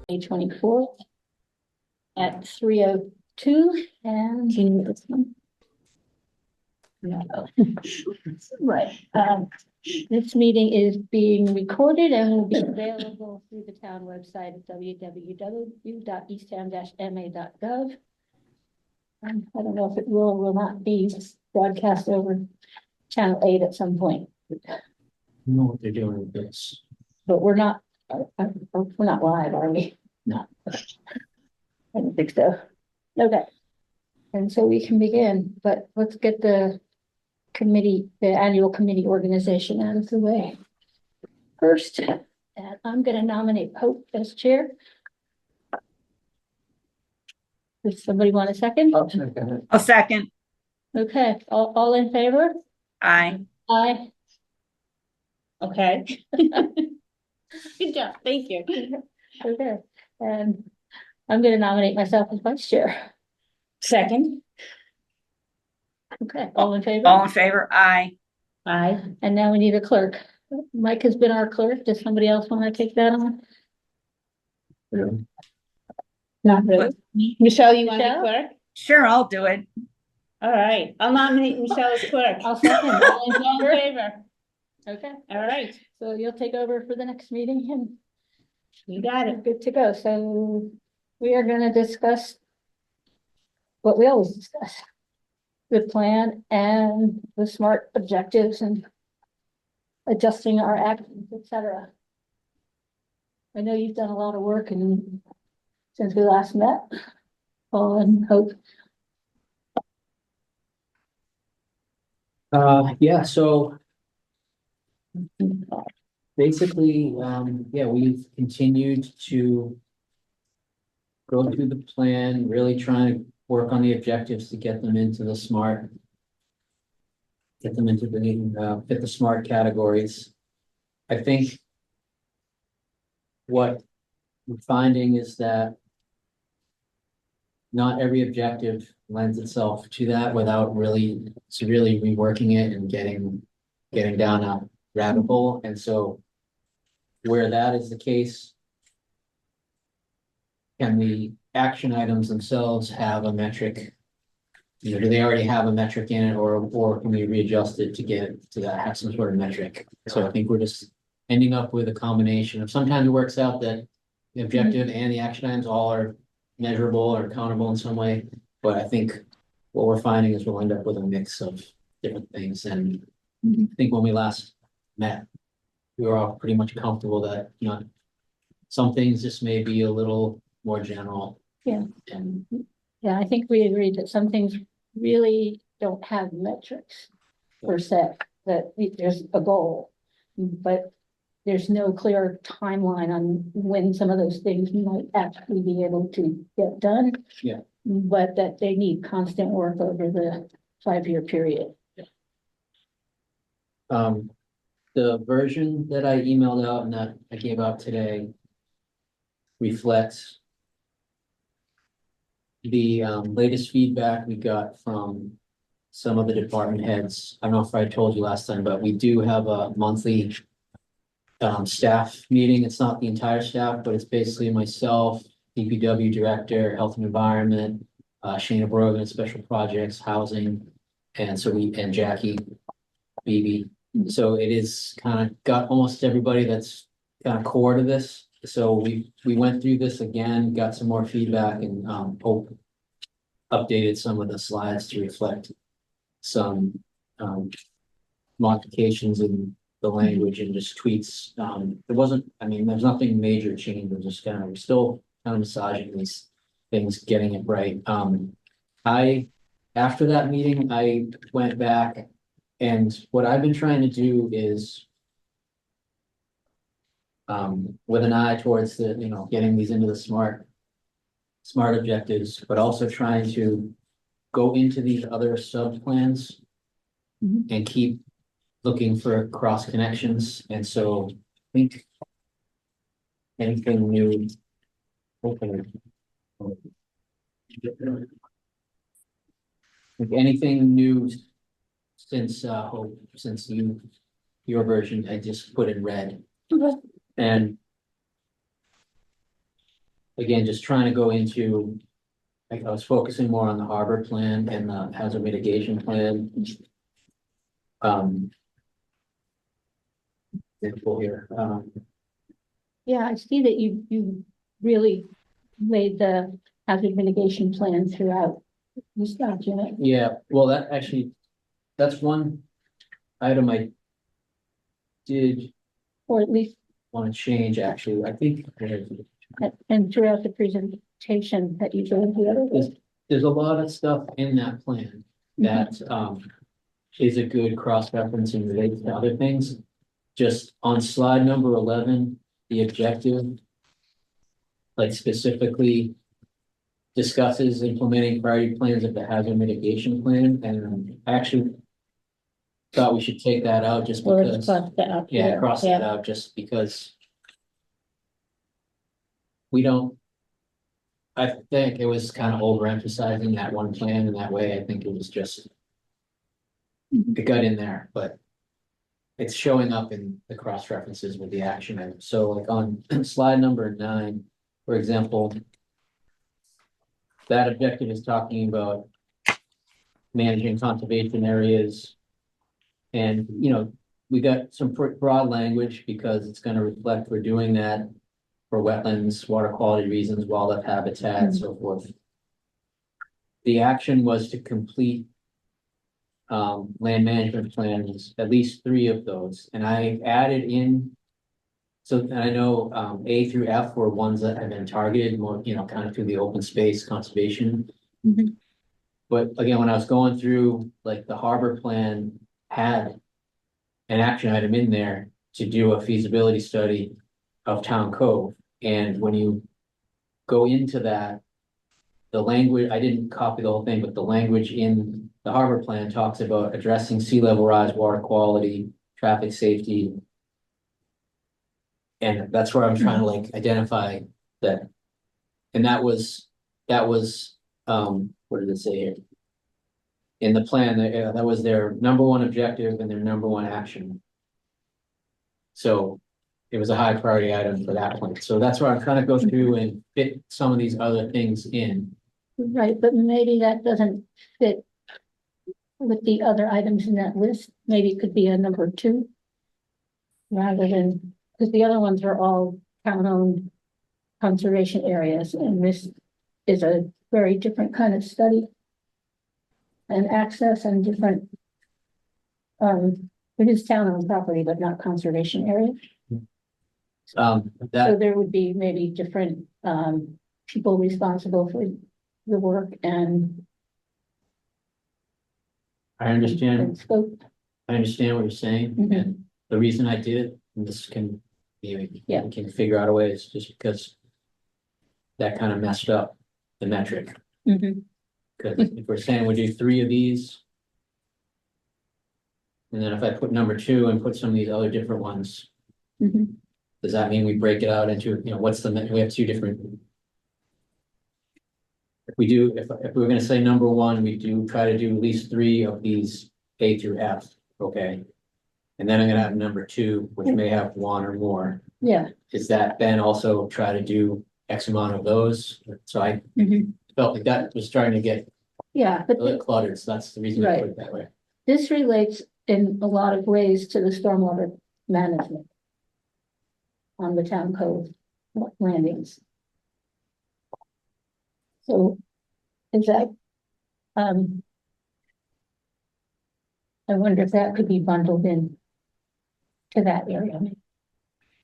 May 24th at 3:02, and can you this one? No. Right. This meeting is being recorded and will be available through the town website at www.eastham-ma.gov. I don't know if it will or will not be broadcast over Channel 8 at some point. Know what they're doing with this. But we're not live, are we? No. I don't think so. Okay. And so we can begin, but let's get the annual committee organization out of the way. First, I'm going to nominate Hope as chair. Does somebody want a second? A second. Okay, all in favor? Aye. Aye. Okay. Good job. Thank you. Okay, and I'm going to nominate myself as vice chair. Second. Okay, all in favor? All in favor? Aye. Aye. And now we need a clerk. Mike has been our clerk. Does somebody else want to take that on? Not really. Michelle, you want to be Michelle? clerk? Sure, I'll do it. All right, I'll nominate Michelle as clerk. I'll second. All in All in favor? favor? Okay, All right, so you'll take over for the next meeting and you got it. good to go. So we are going to discuss what we always discuss. The plan and the SMART objectives and adjusting our actions, etc. I know you've done a lot of work and since we last met, Paul and Hope. Yeah, so basically, yeah, we've continued to go through the plan, really trying to work on the objectives to get them into the SMART. Get them into the fit the SMART categories. I think what we're finding is that not every objective lends itself to that without really severely reworking it and getting down a rabbit hole. And so where that is the case, can the action items themselves have a metric? You know, do they already have a metric in it, or can we readjust it to get it to that, have some sort of metric? So I think we're just ending up with a combination of, sometimes it works out that the objective and the action items all are measurable or accountable in some way. But I think what we're finding is we'll end up with a mix of different things. And I think when we last met, we were all pretty much comfortable that, you know, some things just may be a little more general. Yeah. And Yeah, I think we agreed that some things really don't have metrics per se, that there's a goal, but there's no clear timeline on when some of those things might actually be able to get done. Yeah. But that they need constant work over the 5-year period. The version that I emailed out and that I gave out today reflects the latest feedback we got from some of the department heads. I don't know if I told you last time, but we do have a monthly staff meeting. It's not the entire staff, but it's basically myself, DPW director, health and environment, Shana Brogan, special projects, housing, and so and Jackie Beebe. So it is kind of got almost everybody that's kind of core to this. So we went through this again, got some more feedback, and Hope updated some of the slides to reflect some modifications in the language and just tweaks. There wasn't, I mean, there's nothing major change. We're just we're still kind of massaging these things, getting it right. After that meeting, I went back, and what I've been trying to do is with an eye towards the, you know, getting these into the SMART objectives, but also trying to go into these other sub plans and keep looking for cross connections. And so I think anything new, if anything new since since your version, I just put in red. And again, just trying to go into, like, I was focusing more on the harbor plan and the hazard mitigation plan. Example here, Yeah, I see that you really laid the hazard mitigation plan throughout this document. yeah, well, that actually, that's one item I did Or at least, want to change, actually, I think. Where is it? and throughout the presentation that you gave the other There's, day. there's a lot of stuff in that plan that, is a good cross-reference and relates to other things. Just on slide number 11, the objective, like, specifically discusses implementing priority plans of the hazard mitigation plan, and I actually thought we should take that out just Well, let's because, cross that out. yeah, cross that Yeah. out just because we don't, I think it was kind of overemphasizing that one plan in that way. I think it was just, it got in there, but it's showing up in the cross references with the action item. So like on slide number 9, for example, that objective is talking about managing conservation areas. And, you know, we got some broad language because it's going to reflect we're doing that for wetlands, water quality reasons, wildlife habitat, so forth. The action was to complete land management plans, at least 3 of those, and I added in. So, and I know A through F were ones that have been targeted more, you know, kind of through the open space conservation. Mhm. But again, when I was going through, like, the harbor plan had an action item in there to do a feasibility study of Town Cove. And when you go into that, the language, I didn't copy the whole thing, but the language in the harbor plan talks about addressing sea level rise, water quality, traffic safety. And that's where I'm trying to, like, identify that. And that was, what did it say here? In the plan, that was their number 1 objective and their number 1 action. So it was a high priority item for that point. So that's where I'm trying to go through and fit some of these other things in. Right, but maybe that doesn't fit with the other items in that list. Maybe it could be a number 2. Rather than, because the other ones are all town-owned conservation areas, and this is a very different kind of study. And access and different. It is town-owned property, but not conservation area. So That, there would be maybe different people responsible for the work and I understand scope. what you're saying, Mhm. and the reason I did it, and this can, maybe Yeah. we can figure out a way, is just because that kind of messed up the metric. Mhm. Because if we're saying we do 3 of these, and then if I put number 2 and put some of these other different ones, Mhm. does that mean we break it out into, you know, what's the, we have 2 different. If we do, if we're gonna say number 1, we do try to do at least 3 of these A through F, okay? And then I'm gonna have number 2, which may have 1 or more. Yeah. Is that then also try to do X amount of those? So I Mhm. felt like that was starting to get Yeah, but a little cluttered, so that's the reason I put it that way. this relates in a lot of ways to the stormwater management on the town code landings. So is that, I wonder if that could be bundled in to that area.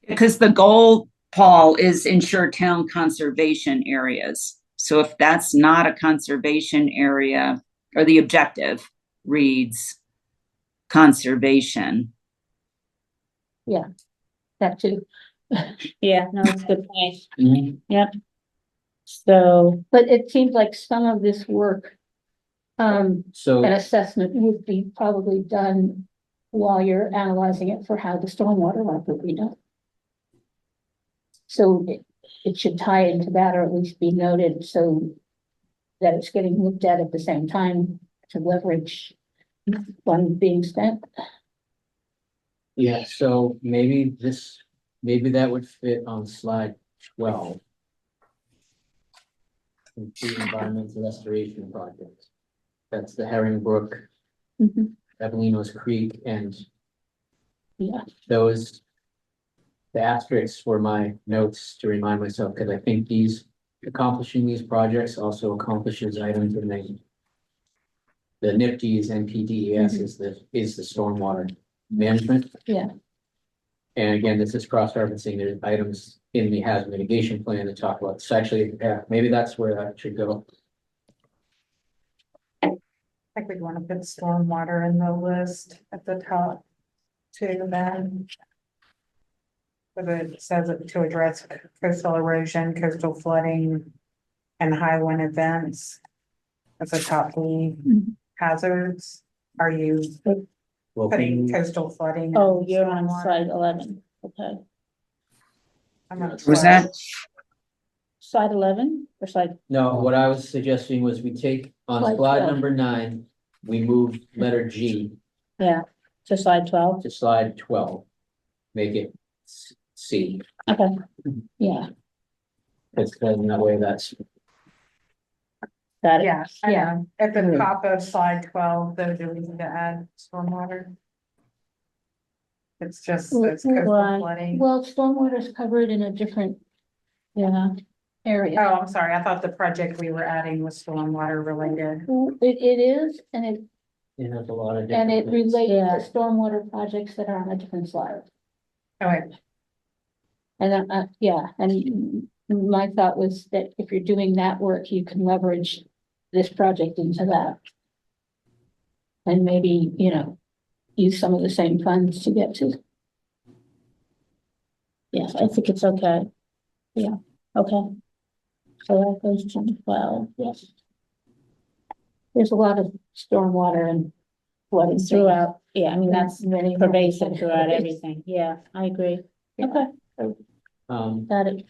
Because the goal, Paul, is ensure town conservation areas. So if that's not a conservation area, or the objective reads conservation. That too. Yeah, no, it's a good point. Mhm. So, But it seems like some of this work, an So, assessment would be probably done while you're analyzing it for how the stormwater work would be done. So it should tie into that, or at least be noted so that it's getting looked at the same time to leverage funds being spent. yeah, so maybe that would fit on slide 12. Complete environmental restoration project. That's the Herringbrook, Mhm. Evelino's Creek, and Yeah, those. The asterisks were my notes to remind myself, because I think accomplishing these projects also accomplishes items in the NIPD's NPDES is the stormwater management. yeah. And again, this is cross-referencing, there's items in the hazard mitigation plan to talk about, so actually, yeah, maybe that's where that should go. I think we'd want to put stormwater in the list at the top too, then. But it says it to address coastal erosion, coastal flooding, and high wind events. As the top three hazards. Are you Well, putting coastal flooding? and Oh, you're on stormwater? slide 11, okay. I'm on Was slide- that, Slide 11 or slide, no, what I was suggesting was we take on Slide slide 12. number 9, we move letter G yeah, to slide 12, to slide 12. Make it C, okay, Yeah, because then that way that's, got it. Yeah, I Yeah. know. At the Mhm. top of slide 12, though, do we need to add stormwater? It's just, it's coastal Why? flooding. well, stormwater is covered in a different Yeah, area. Oh, I'm sorry. I thought the project we were adding was stormwater related. It is, and it has a lot of it different. things. relates Yeah. to stormwater projects that are on a different slide. Okay, And, yeah, and my thought was that if you're doing that work, you can leverage this project into that. And maybe, use some of the same funds to get to. yes, I think it's okay. Yeah, okay. So that goes to 12, Yes. There's a lot of stormwater and flooding throughout, yeah, I mean, that's many pervasive throughout everything, yeah, I agree. Yeah. Okay, Um, got it.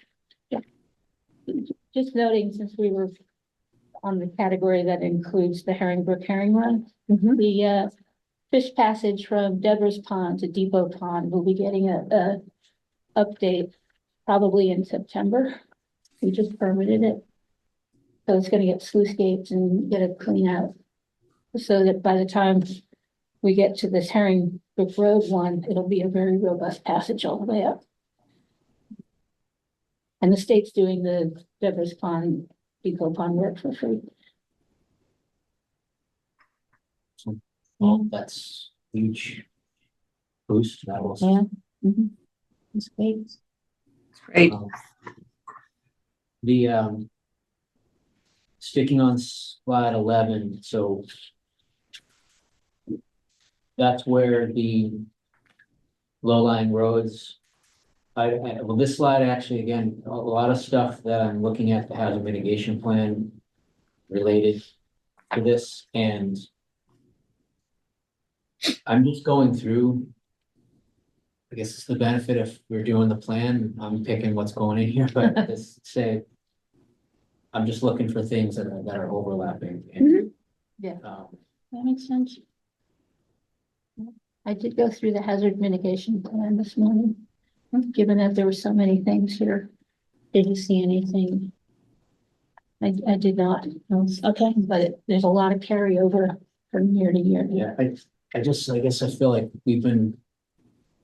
Just noting, since we were on the category that includes the Herringbrook Herring Run, the fish passage from Deborah's Pond to Depot Pond will be getting a update probably in September. We just permitted it. So it's gonna get sluice gates and get a clean out. So that by the time we get to this Herringbrook Road one, it'll be a very robust passage all the way up. And the state's doing the Deborah's Pond, Depot Pond work for free. well, that's huge boost. That was. Yeah. That's great. great, Um, The, sticking on slide 11, so that's where the low-lying roads, well, this slide actually, again, a lot of stuff that I'm looking at the hazard mitigation plan related to this, and I'm just going through. I guess it's the benefit if we're doing the plan, I'm picking what's going in here, but this say. I'm just looking for things that are overlapping and. Yeah. That makes sense. I did go through the hazard mitigation plan this morning, given that there were so many things here. Did you see anything? I did not, Okay, but there's a lot of carryover from year to year. Yeah, I guess I feel like we've been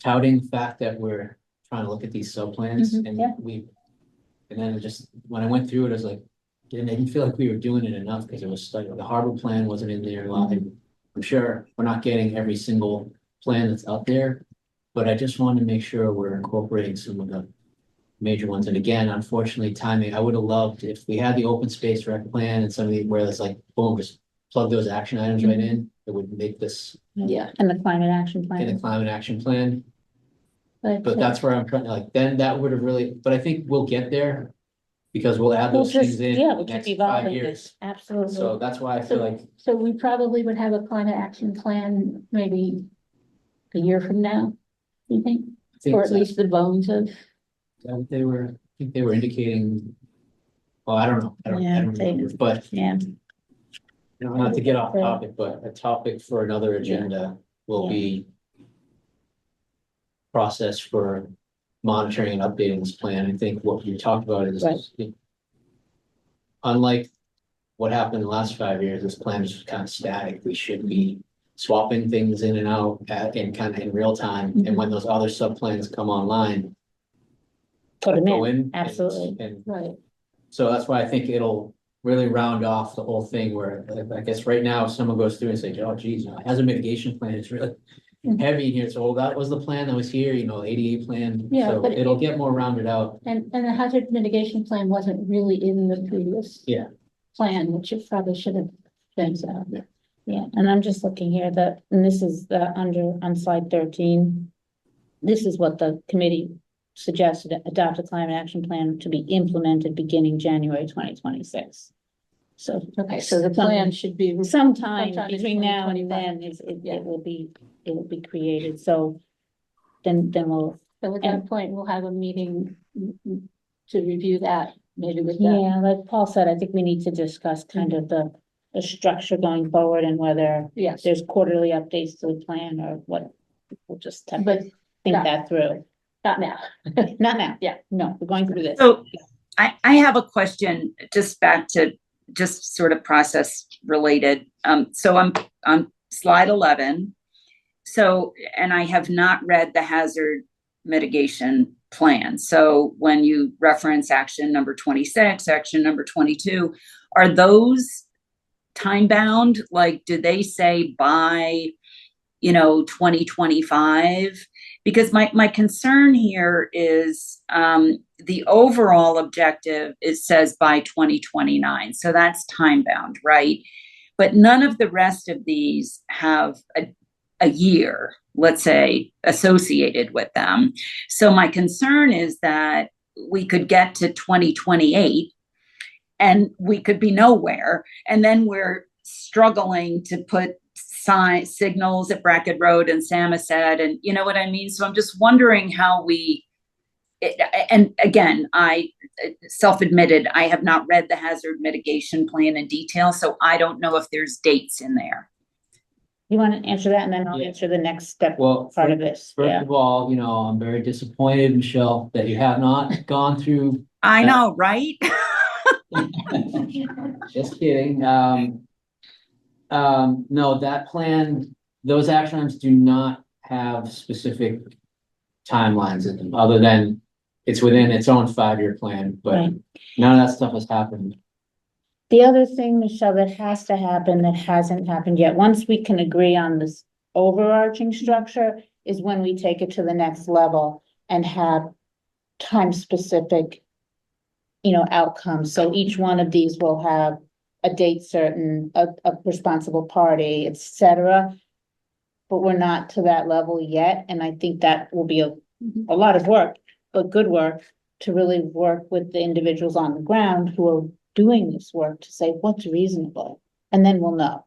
touting the fact that we're trying to look at these sub-plans and yeah. and then when I went through it, I was like, I didn't feel like we were doing it enough because it was like the harbor plan wasn't in there a lot. I'm sure we're not getting every single plan that's out there, but I just wanted to make sure we're incorporating some of the major ones. And again, unfortunately, timing, I would have loved if we had the open space rec plan and something where it's like, boom, just plug those action items right in. It would make this Yeah. And the climate action in plan. the climate action plan. But But that's where I'm trying to then that would have really, but I think we'll get there. Because we'll add We'll those just, things in yeah, the we'll keep next 5 evolving years. this, absolutely. So that's why I feel like, So we probably would have a climate action plan maybe a year from now, you think? I think Or at least the bones of, I think they were indicating. Well, I don't know, I don't Yeah, remember, but Yeah, not to get off topic, but a topic for another agenda will Yeah. be. Process for monitoring and updating this plan. I think what we talked about is. Right. unlike what happened in the last 5 years, this plan is kind of static. We should be swapping things in and out in kind of in real time. And when those other sub-plans come online, Put them go in, in. absolutely. And Right. so that's why I think it'll really round off the whole thing where I guess right now, if someone goes through and says, oh geez, hazard mitigation plan is really heavy in here. So well, that was the plan that was here, ADA plan. Yeah, So but it'll get more rounded out. And the hazard mitigation plan wasn't really in the previous. Yeah. Plan, which it probably should have been, so. Yeah, and I'm just looking here and this is on slide 13. This is what the committee suggested, adopt a climate action plan to be implemented beginning January 2026. So. Okay, so the plan should be. Sometime Sometime in between now and 2025. then Yeah. it will be created, so then we'll, So at that point, we'll have a meeting to review that, maybe with that. yeah, like Paul said, I think we need to discuss kind of the structure going forward and whether Yes, there's quarterly updates to the plan or what. We'll just have but to think not- that through. not now. Not now. Yeah. No, we're going through this. So I have a question just back to just sort of process related. So I'm on slide 11. So, and I have not read the hazard mitigation plan. So when you reference action number 26, action number 22, are those time bound? Like, do they say by, 2025? Because my concern here is the overall objective, it says by 2029. So that's time bound, right? But none of the rest of these have a year, let's say, associated with them. So my concern is that we could get to 2028 and we could be nowhere. And then we're struggling to put signals at Brackett Road and Samoset, and you know what I mean? So I'm just wondering how and again, I self-admitted, I have not read the hazard mitigation plan in detail, so I don't know if there's dates in there. You want to answer that and then I'll Yeah. answer the next step Well, part of this. first Yeah. of all, I'm very disappointed, Michelle, that you have not gone through. I know, right? Just kidding. No, that plan, those action items do not have specific timelines in them, other than it's within its own 5-year plan, but Right. none of that stuff has happened. The other thing, Michelle, that has to happen that hasn't happened yet, once we can agree on this overarching structure, is when we take it to the next level and have time-specific, outcomes. So each one of these will have a date certain, a responsible party, et cetera. But we're not to that level yet, and I think that will be a lot of work, but good work to really work with the individuals on the ground who are doing this work to say what's reasonable, and then we'll know.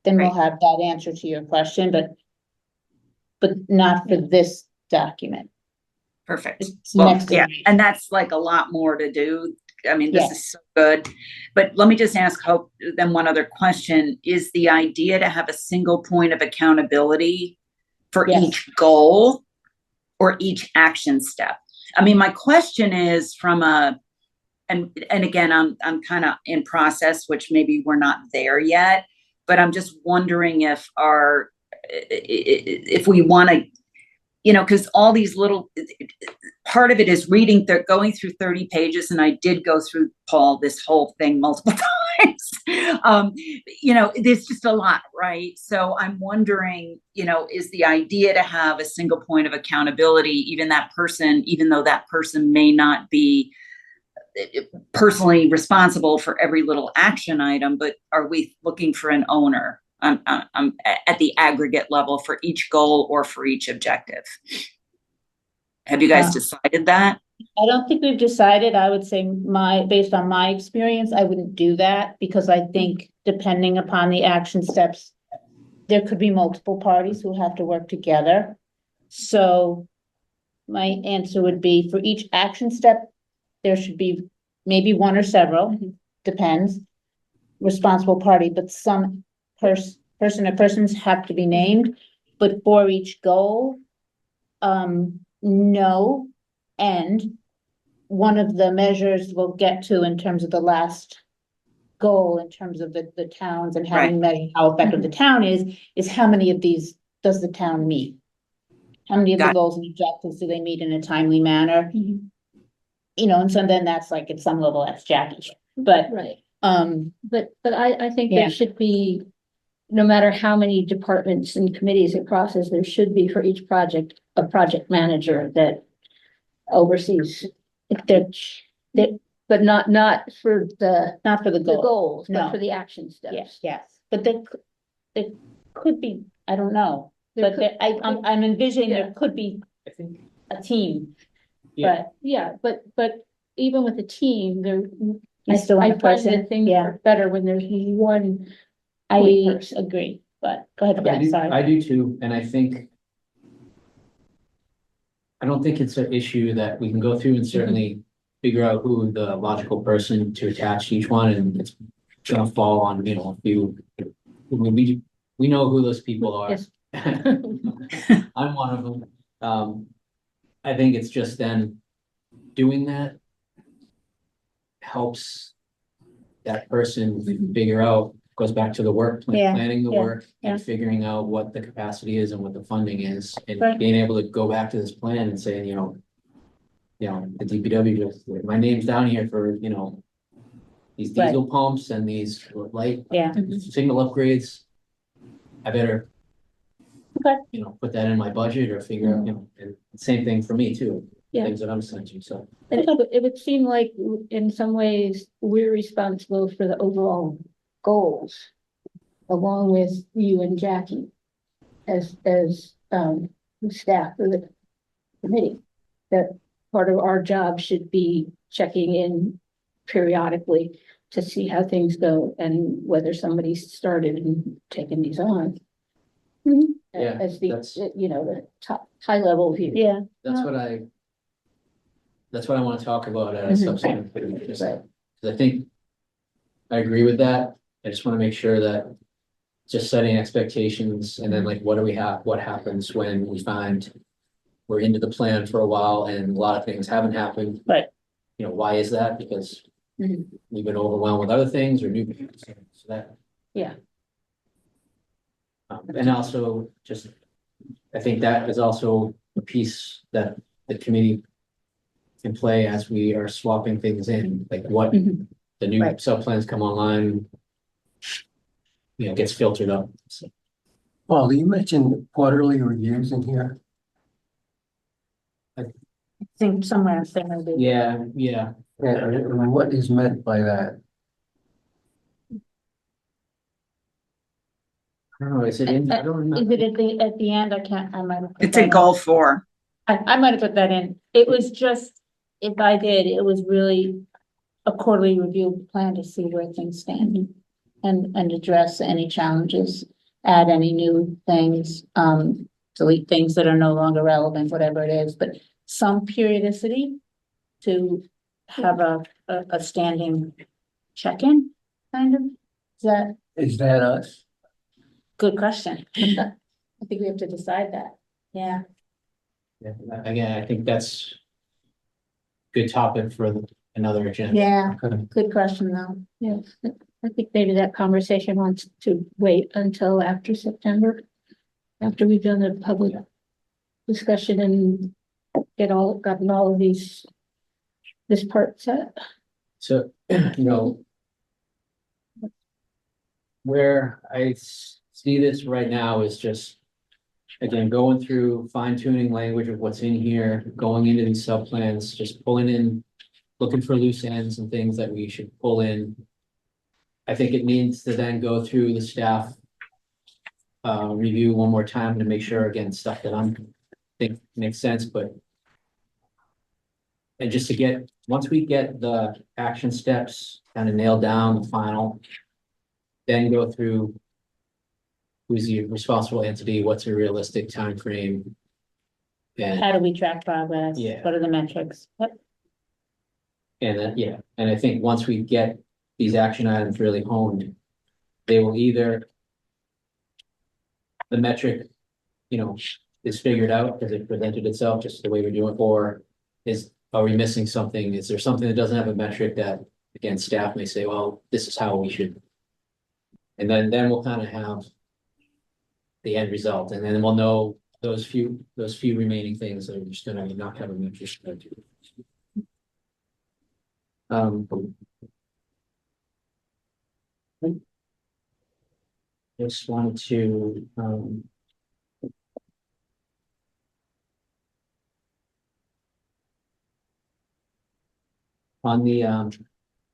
Then we'll have that answer to your question, but not for this document. Perfect. It's Well, next yeah, iteration. and that's like a lot more to do. I mean, this Yes. is so good. But let me just ask Hope then one other question. Is the idea to have a single point of accountability for Yes. each goal or each action step? I mean, my question is from and again, I'm kind of in process, which maybe we're not there yet, but I'm just wondering if we want to, because all these little, part of it is going through 30 pages, and I did go through, Paul, this whole thing multiple times. There's just a lot, right? So I'm wondering, is the idea to have a single point of accountability, even though that person may not be personally responsible for every little action item, but are we looking for an owner at the aggregate level for each goal or for each objective? Have you guys decided that? I don't think we've decided. I would say based on my experience, I wouldn't do that, because I think depending upon the action steps, there could be multiple parties who have to work together. So my answer would be for each action step, there should be maybe one or several, depends, responsible party, but some person or persons have to be named. But for each goal, no. And one of the measures we'll get to in terms of the last goal in terms of the towns and having measured how effective the town is how many of these does the town meet? How many of the Got it. goals and objectives do they meet in a timely manner? You know, and so then that's like at some level, that's Jackie, but, Right, um, but I think Yeah. there should be, no matter how many departments and committees it crosses, there should be for each project, a project manager that oversees that, but not for not for the the goal. goals, but No. for the action Yes, steps. yes, but there could be, I don't know, There but could- I'm envisioning Yeah. there could be I think, a team. Yeah. But Yeah, but even with the team, there. I still want a find person, that things yeah. are better when there's one. I Point person. agree, but go ahead, I Brad, do, sorry. I do too, and I think. I don't think it's an issue that we can go through and certainly figure out who the logical person to attach to each one, and it's gonna fall on, you know, a few. We know who those people are. Yes. I'm one of them. I think it's just then doing that helps that person figure out, goes back to the work, Yeah, planning the yeah, work yeah. and figuring out what the capacity is and what the funding is, and Right. being able to go back to this plan and say, the DPW, just, my name's down here for, these Right. diesel pumps and these light Yeah, signal upgrades. I better. Okay. Put that in my budget or figure out, and same thing for me too. Yeah. Things that I'm sending, so. And it would seem like in some ways, we're responsible for the overall goals. Along with you and Jackie as the staff for the committee. That part of our job should be checking in periodically to see how things go and whether somebody's started and taken these on. Yeah, As the, that's- the top, high level view. yeah, That's what I want to talk about at a Mhm. subsequent, meeting, just Right. 'cause I think I agree with that. I just want to make sure that just setting expectations and then like, what do we have, what happens when we find we're into the plan for a while and a lot of things haven't happened. Right. Why is that? Because Mhm. we've been overwhelmed with other things or new, so that. Yeah. And also just, I think that is also a piece that the committee can play as we are swapping things in, like what Mhm. the new Right. sub-plans come online. Gets filtered up. So, Paul, you mentioned quarterly reviews in here. I think somewhere there maybe. yeah. And what is meant by that? I don't know, is it in, I don't Is remember. it at the end? I might have. put It's that in in. goal 4. I might have put that in. It was just, if I did, it was really a quarterly review of the plan to see where things stand. And address any challenges, add any new things, delete things that are no longer relevant, whatever it is, but some periodicity to have a standing check-in, kind of. Is that us? Good question. I think we have to decide that. Yeah, Yeah, again, I think that's good topic for another agenda. yeah, Okay. good question though. Yes, I think maybe that conversation wants to wait until after September. After we've done the public discussion and gotten all of this part set. So, where I see this right now is just, again, going through fine tuning language of what's in here, going into these sub-plans, just pulling in, looking for loose ends and things that we should pull in. I think it needs to then go through the staff review one more time to make sure, again, stuff that think makes sense, but and just to once we get the action steps kind of nailed down, the final, then go through who's the responsible entity, what's a realistic time frame, and How do we track progress? Yeah. What are the metrics? What? then, and I think once we get these action items really honed, they will either the metric, is figured out because it presented itself just the way we're doing, or are we missing something? Is there something that doesn't have a metric that again, staff may say, well, this is how we should. And then we'll kind of have the end result, and then we'll know those few remaining things are just gonna not have a mutual. Just wanted to, on the,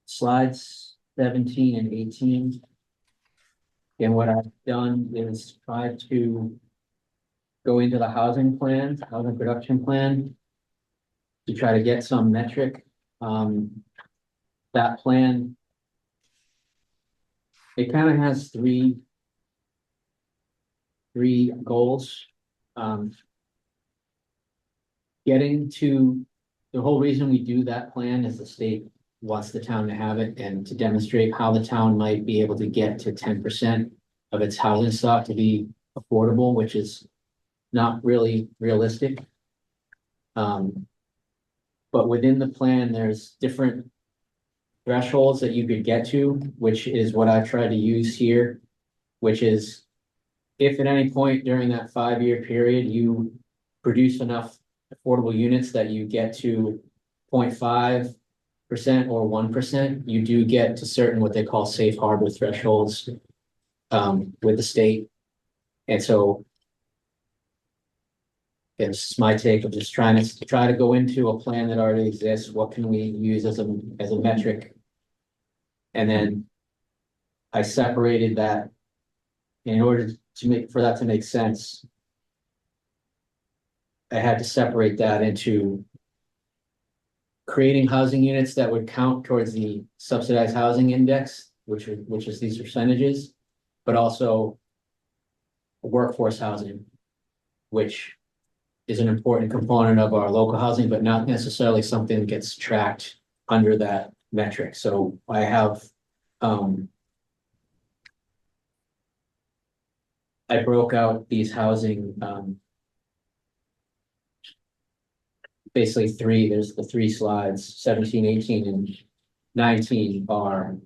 slides 17 and 18. And what I've done is try to go into the housing production plan, to try to get some metric. That plan, it kind of has three goals. Getting to, the whole reason we do that plan is the state wants the town to have it, and to demonstrate how the town might be able to get to 10% of its housing stock to be affordable, which is not really realistic. But within the plan, there's different thresholds that you could get to, which is what I've tried to use here, which is if at any point during that 5-year period, you produce enough affordable units that you get to 0.5% or 1%, you do get to certain what they call safe harbor thresholds with the state. And so it's my take of just trying to go into a plan that already exists. What can we use as a metric? And then I separated that in order for that to make sense. I had to separate that into creating housing units that would count towards the subsidized housing index, which is these percentages, but also workforce housing, which is an important component of our local housing, but not necessarily something that gets tracked under that metric. So I have, I broke out these housing, basically there's the 3 slides, 17, 18, and 19 are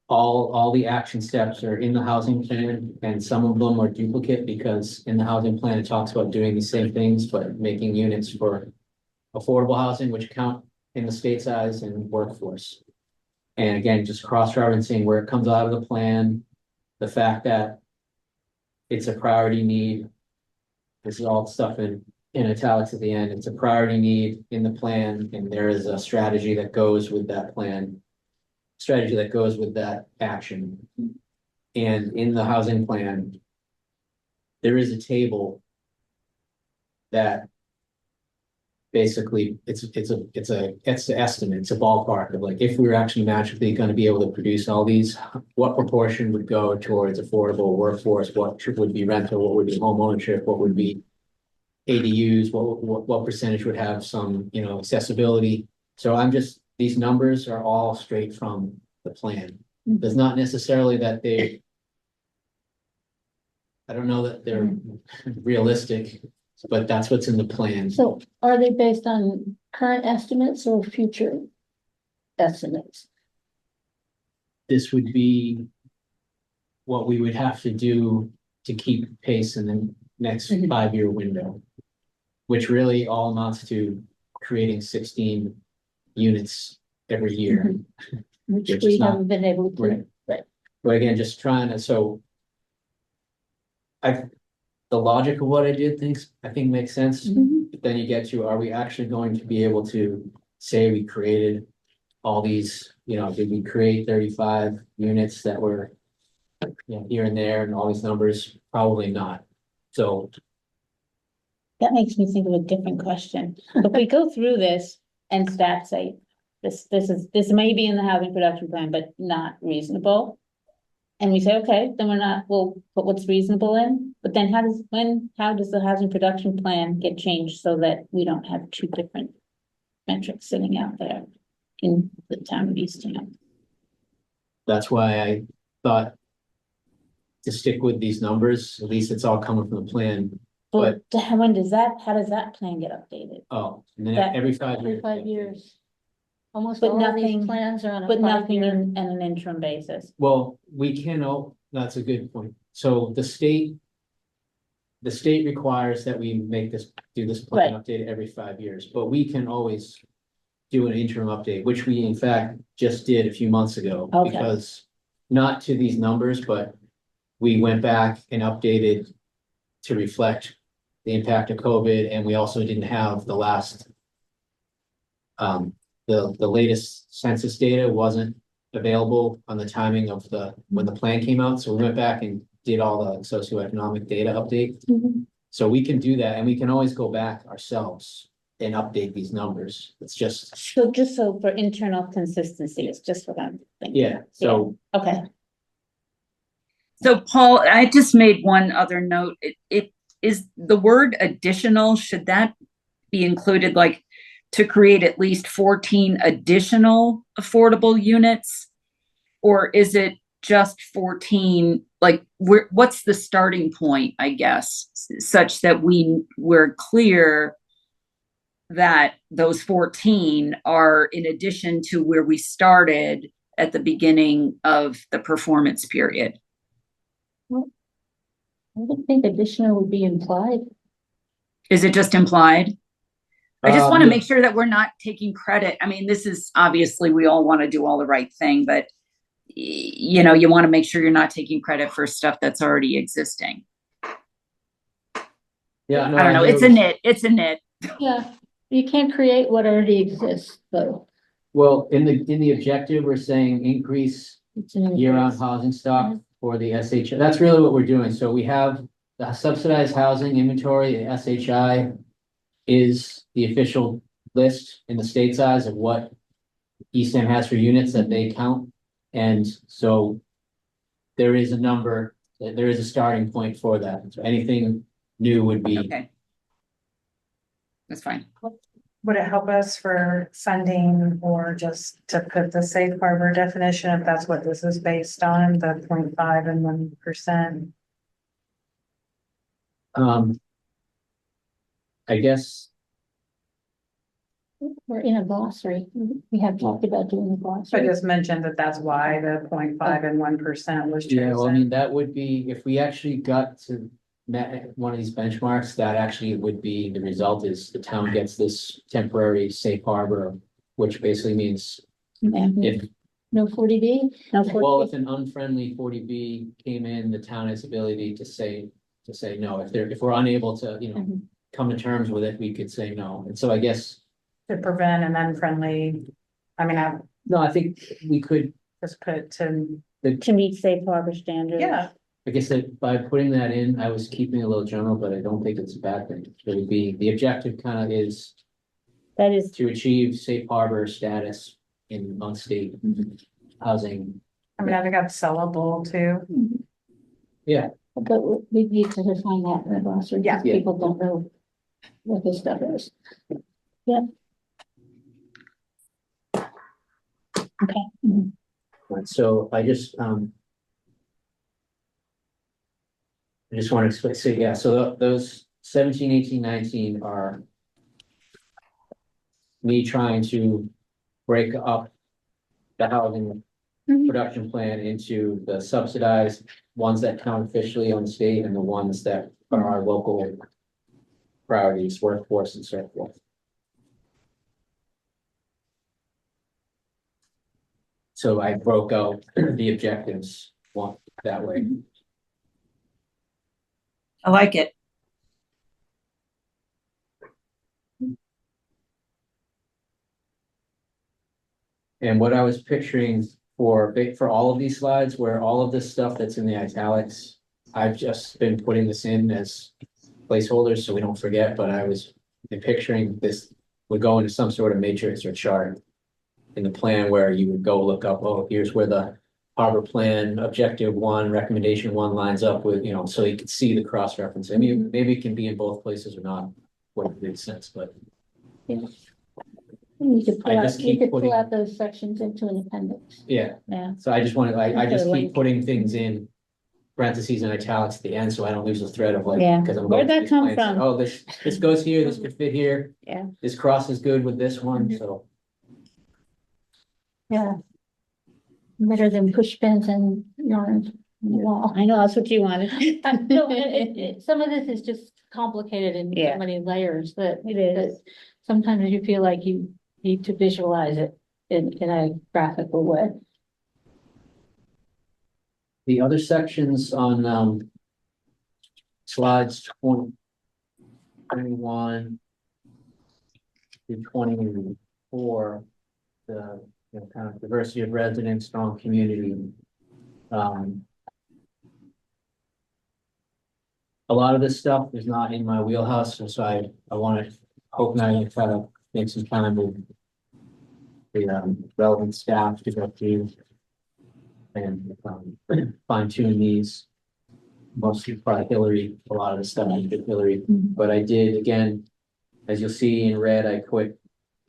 all the action steps are in the housing plan, and some of them are duplicate because in the housing plan, it talks about doing the same things, but making units for affordable housing, which count in the state size and workforce. And again, just cross-referencing where it comes out of the plan, the fact that it's a priority need. This is all stuff in italics at the end. It's a priority need in the plan, and there is a strategy that goes with that plan. Strategy that goes with that action. And in the housing plan, there is a table that basically it's an estimate, it's a ballpark of like, if we were actually magically going to be able to produce all these, what proportion would go towards affordable workforce, what would be rental, what would be home ownership, what would be ADUs, what percentage would have some, accessibility. So these numbers are all straight from the plan. There's not necessarily that I don't know that they're realistic, but that's what's in the plan. So are they based on current estimates or future estimates? This would be what we would have to do to keep pace in the next 5-year window, which really all amounts to creating 16 units every year. Which we haven't been able to. Right. But again, just trying to, the logic of what I did I think makes sense. But then you get to, are we actually going to be able to say we created all these, did we create 35 units that were here and there and all these numbers? Probably not. So That makes me think of a different question. If we go through this and staff say, this may be in the housing production plan, but not reasonable. And we say, okay, then we'll put what's reasonable in, but then how does the housing production plan get changed so that we don't have 2 different metrics sitting out there in the town of Eastham? that's why I thought to stick with these numbers, at least it's all coming from the plan. But how does that plan get updated? Oh, and then That- every 5 Every years. 5 years. Almost But all of these nothing- plans are on a But nothing five-year. in an interim basis. Well, we can, that's a good point. So the state requires that we do this plan update every 5 years, but we can always do an interim update, which we in fact just did a few months ago. Okay. Because not to these numbers, but we went back and updated to reflect the impact of COVID, and we also didn't have the last the latest census data wasn't available on the timing of when the plan came out, so we went back and did all the socioeconomic data update. So we can do that, and we can always go back ourselves and update these numbers. It's just, So just so for internal consistency, it's just what I'm thinking. yeah, so Okay, So Paul, I just made one other note. It is the word additional, should that be included, like to create at least 14 additional affordable units? Or is it just 14, like what's the starting point, I guess, such that we're clear that those 14 are in addition to where we started at the beginning of the performance period? I would think additional would be implied. Is it just implied? I just want to yeah. make sure that we're not taking credit. I mean, this is obviously, we all want to do all the right thing, but you know, you want to make sure you're not taking credit for stuff that's already existing. Yeah, no, I don't know. It's a nit. It's a nit. Yeah, you can't create what already exists, though. Well, in the objective, we're saying increase It's an year-round increase. housing stock for the SHI. That's really what we're doing. So we have the subsidized housing inventory, the SHI is the official list in the state size of what Eastham has for units that they count. And so there is a number, there is a starting point for that. So anything new would be, Okay. That's fine. Would it help us for funding or just to put the safe harbor definition, if that's what this is based on, the 0.5 and 1%? I guess, We're in a glossary. We have talked about doing a So I glossary. just mentioned that that's why the 0.5 and 1% was yeah, well, I mean, chosen. that would be, if we actually got to met one of these benchmarks, that actually would be, the result is the town gets this temporary safe harbor, which basically means if, No 40B? no, well, if an unfriendly 40B came in, the town has ability to say no. If we're unable to, Mhm. come to terms with it, we could say no. And so I guess, To prevent an unfriendly, I mean, I no, I think we could, just put to, to meet safe harbor standards. yeah, I guess that by putting that in, I was keeping a little general, but I don't think it's a bad thing. It would be, the objective kind of is That is, to achieve safe harbor status in on-state housing. I mean, I think that's sellable too. Yeah, But we need to define that in the glossary. Yeah. because People don't know what this stuff is. Yeah. okay, right, so I just want to say, yeah, so those 17, 18, 19 are me trying to break up the housing Mhm. production plan into the subsidized ones that count officially on the state and the ones that are our local priorities, workforce and so forth. So I broke out the objectives one that way. I like it. And what I was picturing for all of these slides, where all of this stuff that's in the italics, I've just been putting this in as placeholders so we don't forget, but I was picturing this would go into some sort of matrix or chart in the plan where you would go look up, oh, here's where the harbor plan objective 1, recommendation 1 lines up with, so you could see the cross reference. I mean, maybe it can be in both places or not, what makes sense, but You could I just keep pull putting- out those sections into an appendix. yeah. yeah, So I just wanted, I just Okay, keep putting things in parentheses and italics at the end, so I don't lose the thread of like, Yeah. because I'm Where'd going. that through come these plans, from? Oh, this goes here, this could fit here. yeah. This cross is good with this one, so. Yeah. Better than push pins and yarn on the wall. I know, that's what you wanted. No, some of this is just complicated in Yeah. so many layers that It is. that sometimes you feel like you need to visualize it in a graphical way. The other sections on slides 21 to 24, the kind of diversity of residents, strong community. A lot of this stuff is not in my wheelhouse, so I want to hope now you try to make some time with the relevant staff to go through and fine tune these. Mostly probably Hillary, a lot of the stuff I did Hillary, but I did, again, as you'll see in red, I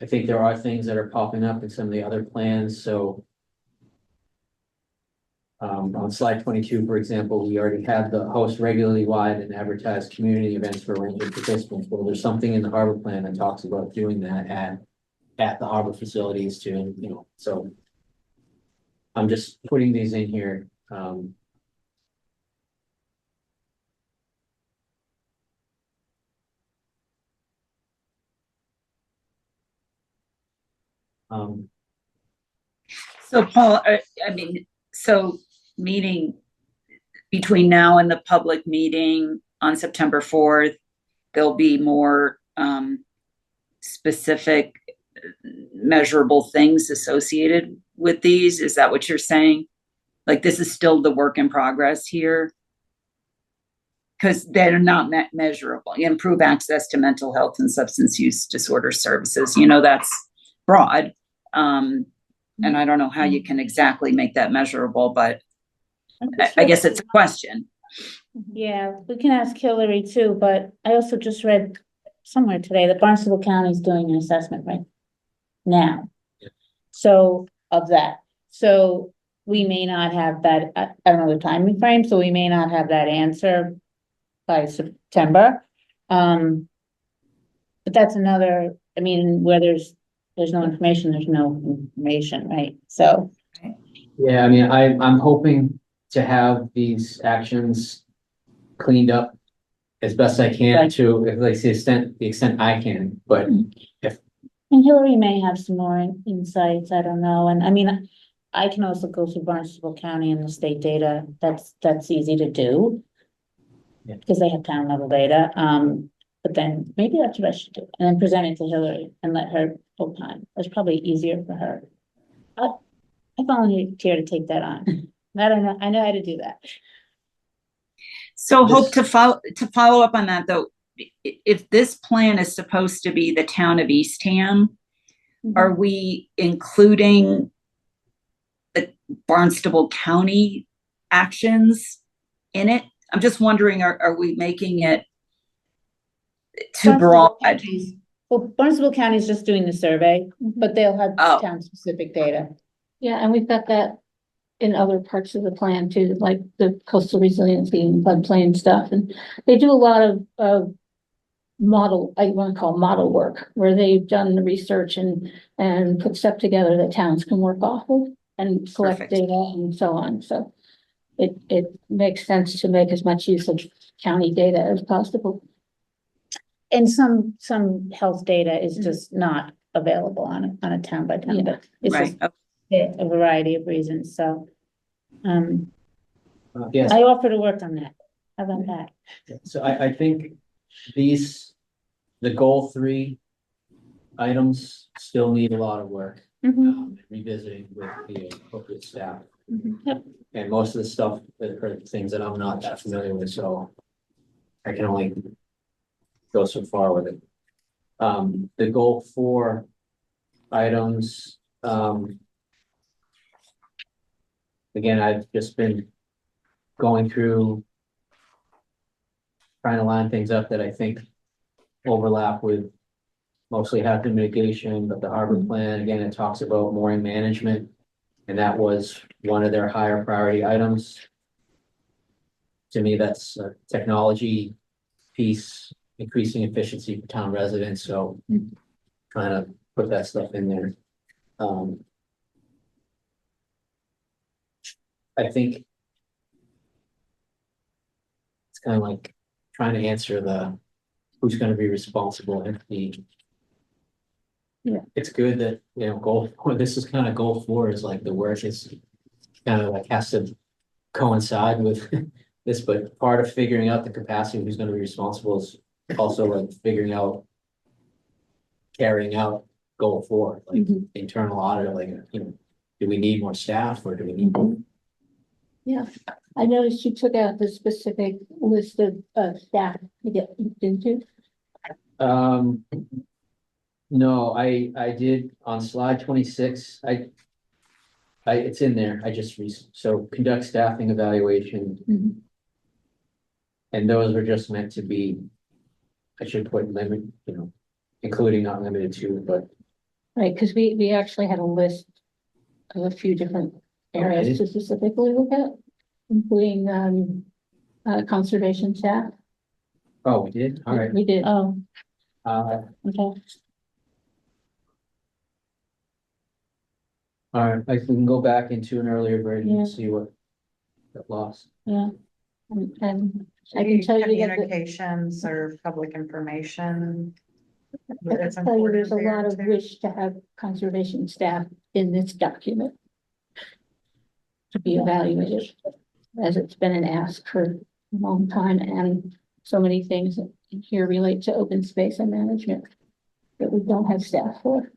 think there are things that are popping up in some of the other plans, so on slide 22, for example, we already had the host regularly wide and advertised community events for a range of participants. Well, there's something in the harbor plan that talks about doing that at the harbor facilities too, so I'm just putting these in here. So Paul, I mean, so meeting between now and the public meeting on September 4th, there'll be more specific measurable things associated with these. Is that what you're saying? Like this is still the work in progress here? Because they're not measurable. Improve access to mental health and substance use disorder services. That's broad. And I don't know how you can exactly make that measurable, but I guess it's a question. Yeah, we can ask Hillary too, but I also just read somewhere today that Barnstable County is doing an assessment right now. So of that, so we may not have that, I don't know the timing frame, so we may not have that answer by September. But that's another, I mean, where there's no information, there's no information, right? So. Yeah, I mean, I'm hoping to have these actions cleaned up as best I can Right. to, like, the extent I can, but if. And Hillary may have some more insights, I don't know, and I mean, I can also go through Barnstable County and the state data, that's easy to do. Yeah. Because they have town level data, but then maybe that's what I should do, and then present it to Hillary and let her opine, that's probably easier for her. I volunteer to take that on, I don't know, I know how to do that. So hope to follow up on that though, if this plan is supposed to be the town of Eastham, are we including the Barnstable County actions in it? I'm just wondering, are we making it too broad? Well, Barnstable County is just doing the survey, but they'll have Oh. town specific data. Yeah, and we've got that in other parts of the plan too, like the coastal resiliency and floodplain stuff. And they do a lot of model, I want to call model work, where they've done the research and put stuff together that towns can work off of and collect Perfect. data and so on. So it makes sense to make as much use of county data as possible. And some health data is just not available on a town by town, but it's Right. just a variety of reasons, so. Yes, I offer to work on that, how about that? so I think the goal 3 items still need a lot of work. Revisiting with the appropriate staff. Yep. And most of the stuff that are things that I'm not that familiar with, so I can only go so far with it. The goal 4 items, again, I've just been going through trying to line things up that I think overlap with mostly hazard mitigation, but the harbor plan, again, it talks about mooring management. And that was one of their higher priority items. To me, that's a technology piece, increasing efficiency for town residents, so trying to put that stuff in there. I think it's kind of like trying to answer who's gonna be responsible if the. Yeah. It's good that, this is kind of goal 4 is like the work is kind of like has to coincide with this, but part of figuring out the capacity, who's gonna be responsible is also like figuring out. Carrying out goal 4, like Mhm. internal audit, like, do we need more staff or do we need? Mhm. Yeah, I noticed you took out the specific list of staff to get into. No, I did on slide 26, it's in there, so conduct staffing evaluation. Mhm. And those were just meant to be, I should put limit, including not limited to, but. Right, because we actually had a list of a few different areas Okay. to specifically look at, including conservation staff. Oh, we did, all right. We did. Oh, Okay. All right, I can go back into an earlier version Yeah. and see what got lost. Yeah. And I can tell you that Communications or public information. I can tell you there's a lot of wish to have conservation staff in this document to be evaluated, as it's been an ask for a long time, and so many things here relate to open space and management that we don't have staff for.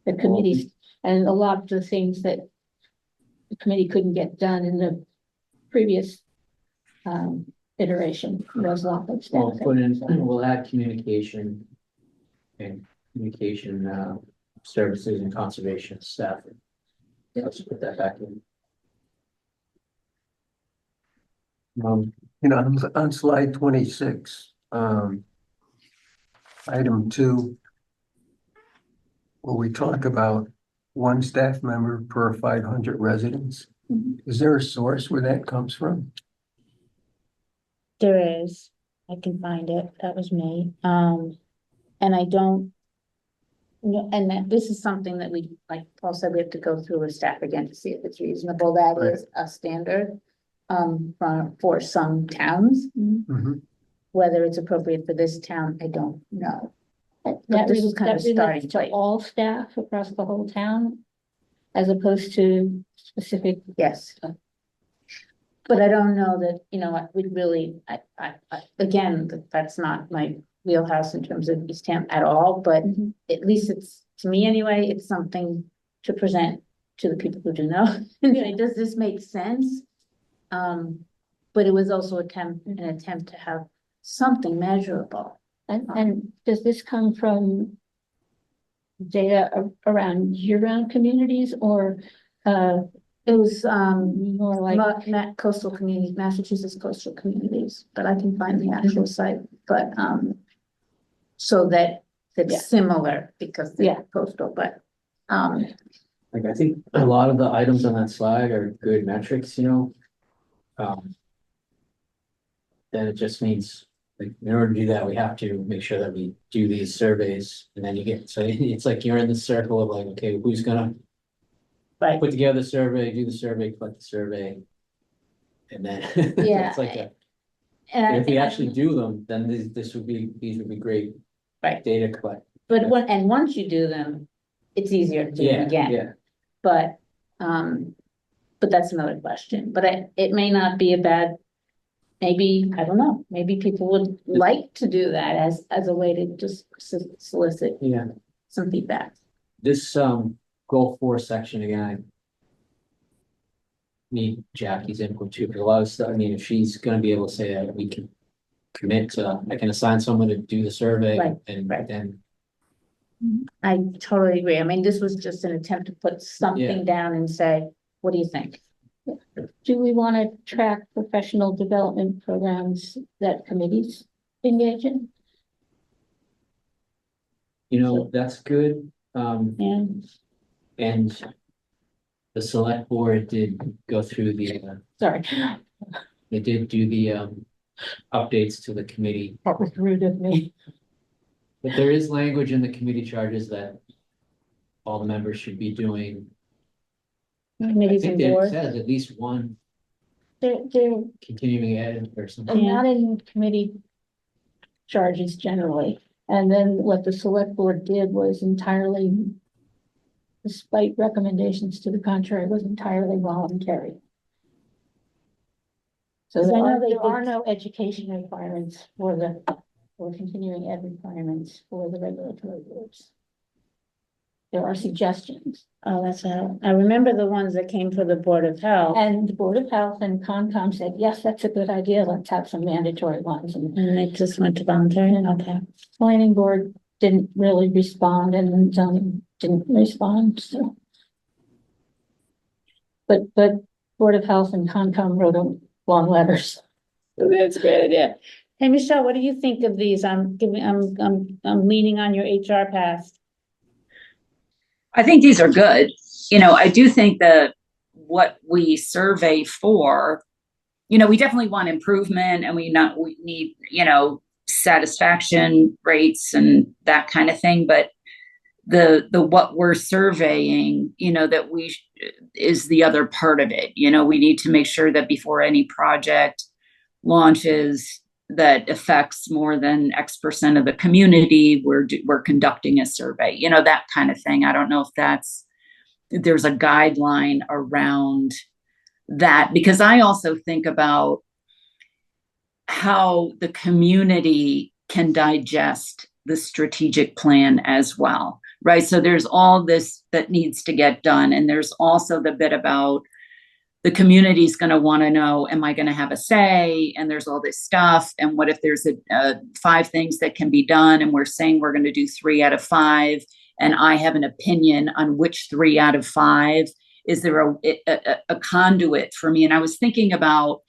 The committees, and a lot of the things that the committee couldn't get done in the previous iteration, there's a lot of staff. We'll add communication. And communication, services and conservation staff. Let's put that back in. On slide 26, item 2, where we talk about 1 staff member per 500 residents. Mhm. Is there a source where that comes from? there is. I can find it. That was me. And I don't. And that this is something that we, like Paul said, we have to go through with staff again to see if it's reasonable. That Right. is a standard. For some towns, Mhm. whether it's appropriate for this town, I don't know. That this is kind of a relates starting to point. all staff across the whole town, as opposed to specific. Yes. But I don't know that, what we really, again, that's not my wheelhouse in terms of Eastham at all, but Mhm. at least it's, to me anyway, it's something to present to the people who do know. And say, does this make sense? But it was also an attempt to have something measurable. And does this come from data around year-round communities, or It was, more like? coastal communities, Massachusetts coastal communities, but I can find the actual site, but, so that Yeah. it's similar because Yeah. they're coastal, but, Like, I think a lot of the items on that slide are good metrics, Then it just means, like, in order to do that, we have to make sure that we do these surveys, and then so it's like you're in the circle of like, okay, who's gonna. Right. Put together the survey, do the survey, collect the survey. And then. Yeah. It's like and if we I- actually do them, then these would be great. Right. Data collect. But once you do them, it's easier to do Yeah, it again. yeah. But that's another question, but it may not be a bad. Maybe, I don't know, maybe people would like to do that as a way to just solicit Yeah, some feedback. this, goal 4 section again, I. Need Jackie's input too, because a lot of stuff, if she's gonna be able to say that we can. Commit to, I can assign someone to do the survey Right, and right. then, I totally agree. I mean, this was just an attempt to put something down and say, what do you think? Do we want to track professional development programs that committees engage in? that's good, And, and. The select board did go through sorry, they did do the updates to the committee, that was rude of me. but there is language in the committee charges that. All the members should be doing. I Committees think and it boards. says at least one They're continuing ed or something. and not in committee charges generally. And then what the select board did was entirely, despite recommendations to the contrary, was entirely voluntary. So Because I know they there are did- no education requirements or continuing ed requirements for the regulatory boards. There are suggestions, Oh, that's how, I remember the ones that came for the Board of Health, and the Board of Health and Concom said, yes, that's a good idea, let's have some mandatory ones, and and it just went to voluntary, okay. planning board didn't really respond, and zoning didn't respond, so. But Board of Health and Concom wrote them long letters. That's a great idea. Hey, Michelle, what do you think of these? I'm leaning on your HR past. I think these are good. You know, I do think that what we survey for, you know, we definitely want improvement, and we need, you know, satisfaction rates and that kind of thing. But the what we're surveying, you know, that is the other part of it. You know, we need to make sure that before any project launches that affects more than X% of the community, we're conducting a survey, you know, that kind of thing. I don't know if there's a guideline around that, because I also think about how the community can digest the strategic plan as well, right? So there's all this that needs to get done. And there's also the bit about the community's going to want to know, am I going to have a say? And there's all this stuff. And what if there's 5 things that can be done, and we're saying we're going to do 3 out of 5, and I have an opinion on which 3 out of 5? Is there a conduit for me? And I was thinking about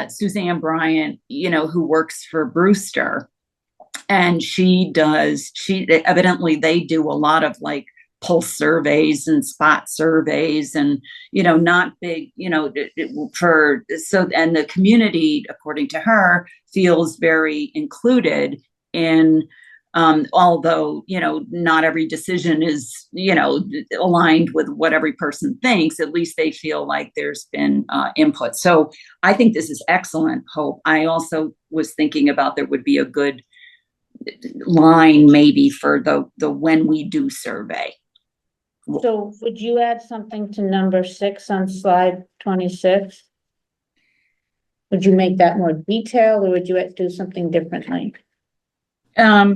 Suzanne Bryant, you know, who works for Brewster, and evidently they do a lot of like pulse surveys and spot surveys, and, you know, not big, you know, and the community, according to her, feels very included in, although, you know, not every decision is, you know, aligned with what every person thinks, at least they feel like there's been input. So I think this is excellent, Hope. I also was thinking about there would be a good line maybe for the when we do survey. So would you add something to number 6 on slide 26? Would you make that more detailed, or would you do something differently? You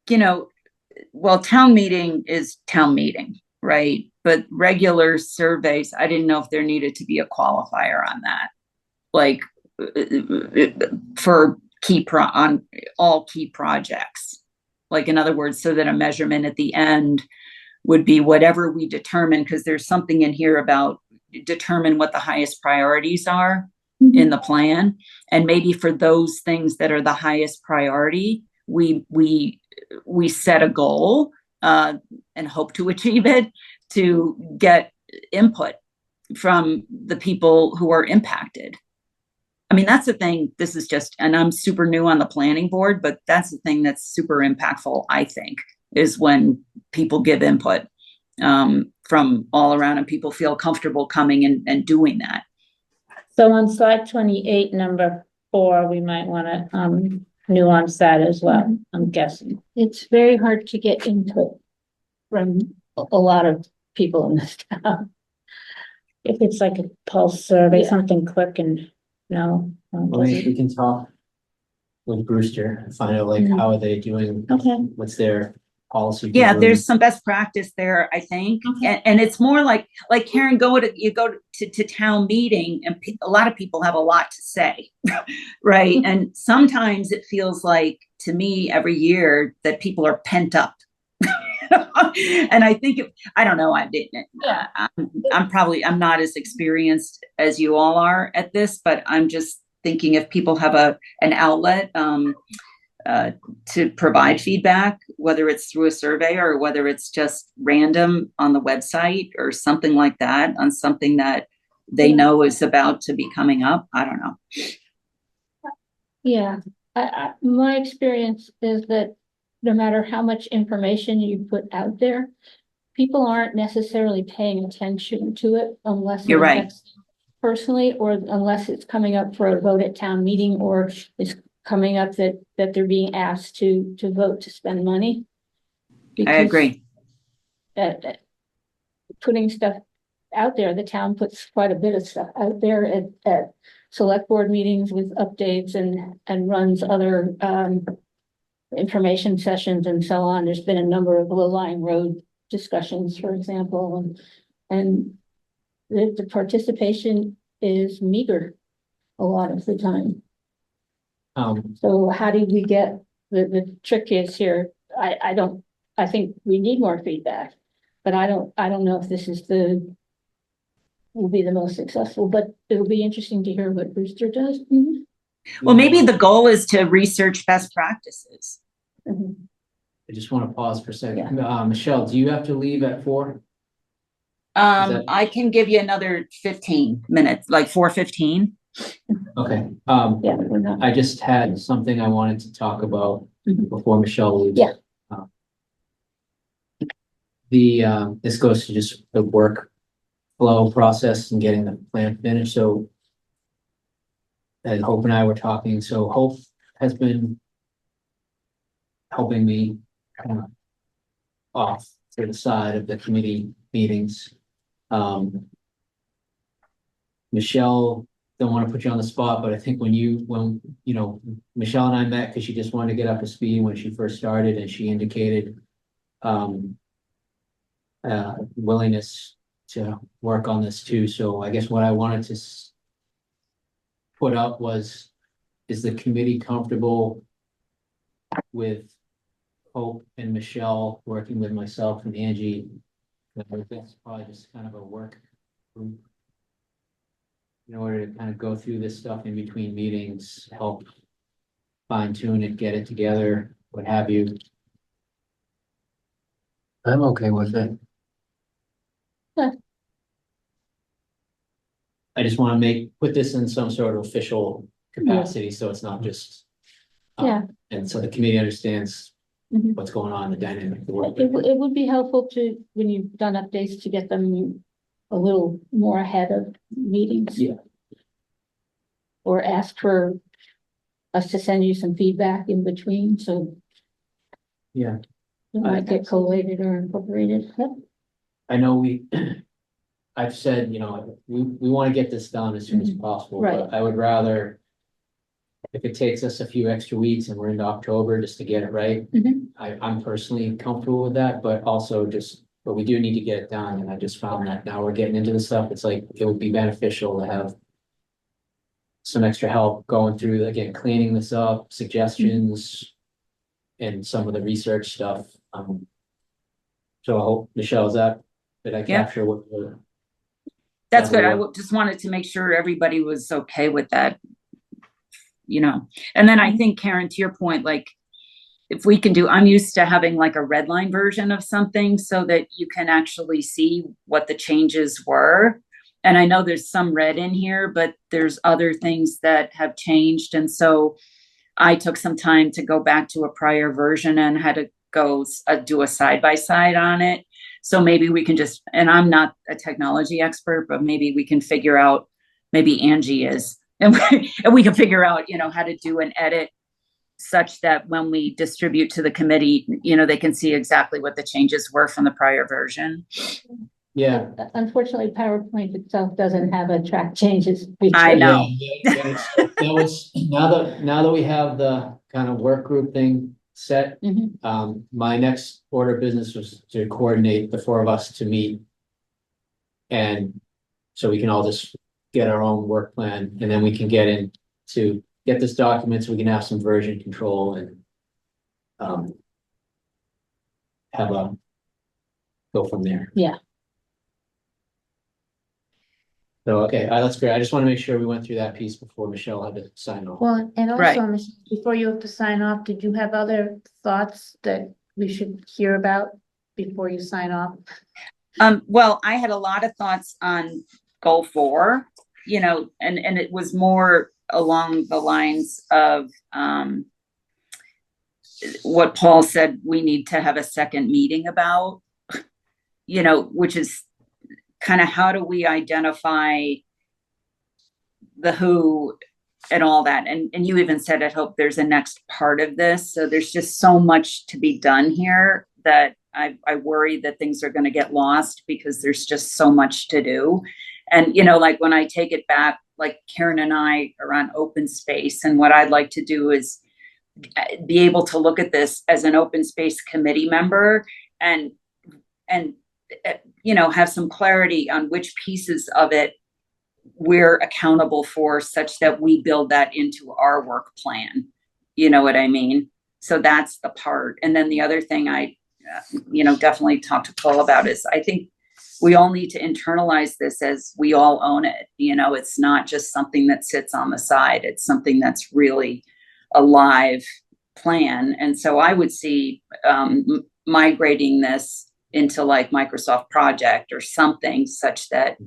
know, well, town meeting is town meeting, right? But regular surveys, I didn't know if there needed to be a qualifier on that, like for on all key projects. Like, in other words, so that a measurement at the end would be whatever we determine, because there's something in here about determine what the highest priorities are in the plan. And maybe for those things that are the highest priority, we set a goal and hope to achieve it, to get input from the people who are impacted. I mean, that's the thing. This is just, and I'm super new on the planning board, but that's the thing that's super impactful, I think, is when people give input from all around, and people feel comfortable coming and doing that. So on slide 28, number 4, we might want to nuance that as well, I'm guessing. It's very hard to get input from a lot of people in this town. If it's like a pulse survey, Yeah. something quick and no. Well, maybe we can talk with Brewster and find out like how are they doing, Okay. what's their policy. Yeah, for there's some best practice there, I think. Okay. And it's more like Karen, you go to town meeting, and a lot of people have a lot to say, right? And sometimes it feels like, to me, every year, that people are pent up. And I think, I don't know, I'm not as experienced as you all are at this, but I'm just thinking if people have an outlet to provide feedback, whether it's through a survey or whether it's just random on the website or something like that, on something that they know is about to be coming up. I don't know. Yeah, my experience is that no matter how much information you put out there, people aren't necessarily paying attention to it unless it You're right. affects them personally, or unless it's coming up for a vote at town meeting, or it's coming up that they're being asked to vote to spend money. I agree. Putting stuff out there, the town puts quite a bit of stuff out there at select board meetings with updates and runs other information sessions and so on. There's been a number of low-lying road discussions, for example, and the participation is meager a lot of the time. So how do we get, the trick is here, I think we need more feedback, but I don't know if this is will be the most successful, but it'll be interesting to hear what Brewster does. Mhm. Well, maybe the goal is to research best practices. Mhm. I just want to pause for a second. Michelle, do you have to leave at 4? I can give you another 15 minutes, like 4:15. Okay, Yeah, we're not. I just had something I wanted to talk about Mhm. before Michelle leaves. Yeah. This goes to just the work flow process and getting the plan finished, so. And Hope and I were talking, so Hope has been helping me kind of off to the side of the committee meetings. Michelle, don't want to put you on the spot, but I think when Michelle and I met, because she just wanted to get up to speed when she first started, and she indicated willingness to work on this too. So I guess what I wanted to put up was, is the committee comfortable with Hope and Michelle working with myself and Angie? That's probably just kind of a work group in order to kind of go through this stuff in between meetings, help fine tune it, get it together, what have you. I'm okay with it. I just want to put this in some sort of official capacity, so it's not just. Yeah. And so the committee understands Mhm. what's going on, the dynamic. The work. It would be helpful to, when you've done updates, to get them a little more ahead of meetings. Yeah. Or ask for us to send you some feedback in between, so. Yeah. It might get collated or incorporated. Yep. I know I've said, we want to get this done as soon as possible, Right. but I would rather, if it takes us a few extra weeks and we're into October just to get it right, Mhm. I'm personally comfortable with that, but also but we do need to get it done. And I just found that now we're getting into the stuff. It's like, it would be beneficial to have some extra help going through, again, cleaning this up, suggestions, and some of the research stuff. So I hope, Michelle, did I capture what the. That's good. Just wanted to make sure everybody was okay with that. And then I think, Karen, to your point, like, if we can I'm used to having like a red line version of something so that you can actually see what the changes were. And I know there's some red in here, but there's other things that have changed. And so I took some time to go back to a prior version and had to go do a side-by-side on it. So maybe we can and I'm not a technology expert, but maybe we can figure out, maybe Angie is, and we can figure out, how to do an edit such that when we distribute to the committee, they can see exactly what the changes were from the prior version. Yeah. Unfortunately, PowerPoint itself doesn't have a track changes feature. I know. Yeah, now that we have the kind of work group thing set, Mhm. My next order of business was to coordinate the 4 of us to meet. And so we can all just get our own work plan, and then we can get this document so we can have some version control and go from there. Yeah. So, okay, that's great. I just want to make sure we went through that piece before Michelle had to sign off. Well, and Right. also, Michelle, before you have to sign off, did you have other thoughts that we should hear about before you sign off? Well, I had a lot of thoughts on goal 4, and it was more along the lines of what Paul said we need to have a second meeting about, you know, which is kind of how do we identify the who and all that. And you even said, I hope there's a next part of this. So there's just so much to be done here that I worry that things are going to get lost because there's just so much to do. And, you know, like when I take it back, like Karen and I are on open space, and what I'd like to do is be able to look at this as an open space committee member and you know, have some clarity on which pieces of it we're accountable for, such that we build that into our work plan. You know what I mean? So that's the part. And then the other thing I, you know, definitely talk to Paul about is I think we all need to internalize this as we all own it. You know, it's not just something that sits on the side. It's something that's really a live plan. And so I would see migrating this into like Microsoft Project or something such that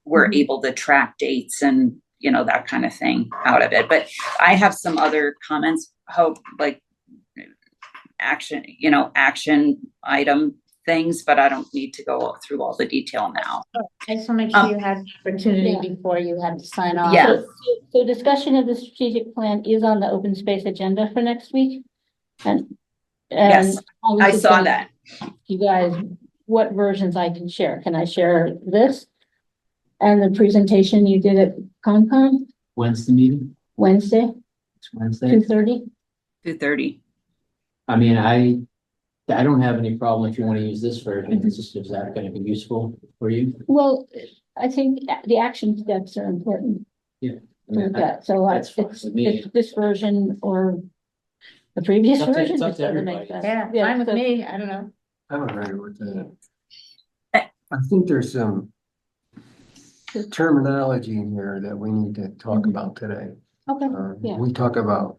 we're able to track dates and, you know, that kind of thing out of it. But I have some other comments, hope, like action, you know, action item things, but I don't need to go through all the detail now. I just want to make sure you had opportunity Yeah. before you had to sign off. Yeah. So discussion of the strategic plan is on the open space agenda for next week. And Yes, was I just saw gonna- that. You guys, what versions I can share? Can I share this? And the presentation you did at Concom When's the meeting? Wednesday, It's Wednesday. 2:30? 2:30. I mean, I don't have any problem if you want to use this version. It's just, is that going to be useful for you? Well, I think the action steps are important Yeah. I to mean, look at. So that's fine it's with me. this version or the previous It's up to- version. it's up just to doesn't make everybody. sense. Yeah, fine with so- me. I don't know. I'm agree with that. I think there's some terminology in here that we need to talk about today. Okay, yeah. We talk about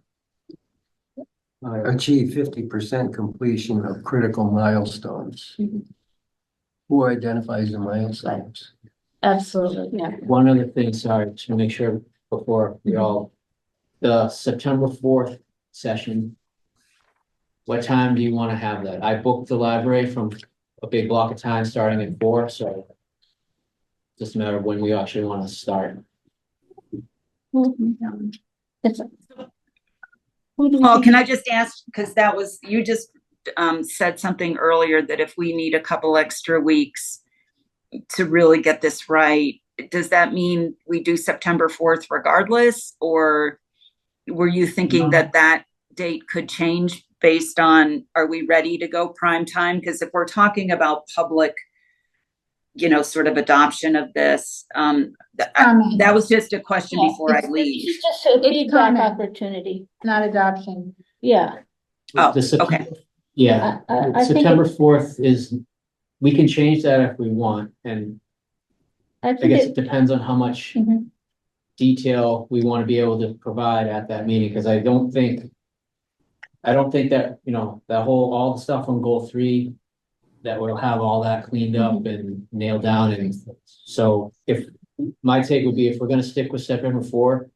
achieve 50% completion of critical milestones. Mhm. Who identifies the milestones? Absolutely. Yeah. One other thing, sorry, to make sure before we all, the September 4th session. What time do you want to have that? I booked the library from a big block of time starting at 4, so. Just a matter of when we actually want to start. It's. Paul, can I just ask, because that was, you just said something earlier that if we need a couple extra weeks to really get this right, does that mean we do September 4th regardless? Or were you thinking that that date could change based on, are we ready to go prime time? Because if we're talking about public, you know, sort of adoption of this, that was just a question before I leave. It's just a feedback comment. opportunity. Not adoption. Yeah. Oh, The September- okay. Yeah, I think September 4th is, we can change that if we want, and I I think guess it it, depends on how much Mhm. detail we want to be able to provide at that meeting, because I don't think that, you know, all the stuff on goal 3, that we'll have all that cleaned up and nailed down. And so if my take would be, if we're going to stick with September 4,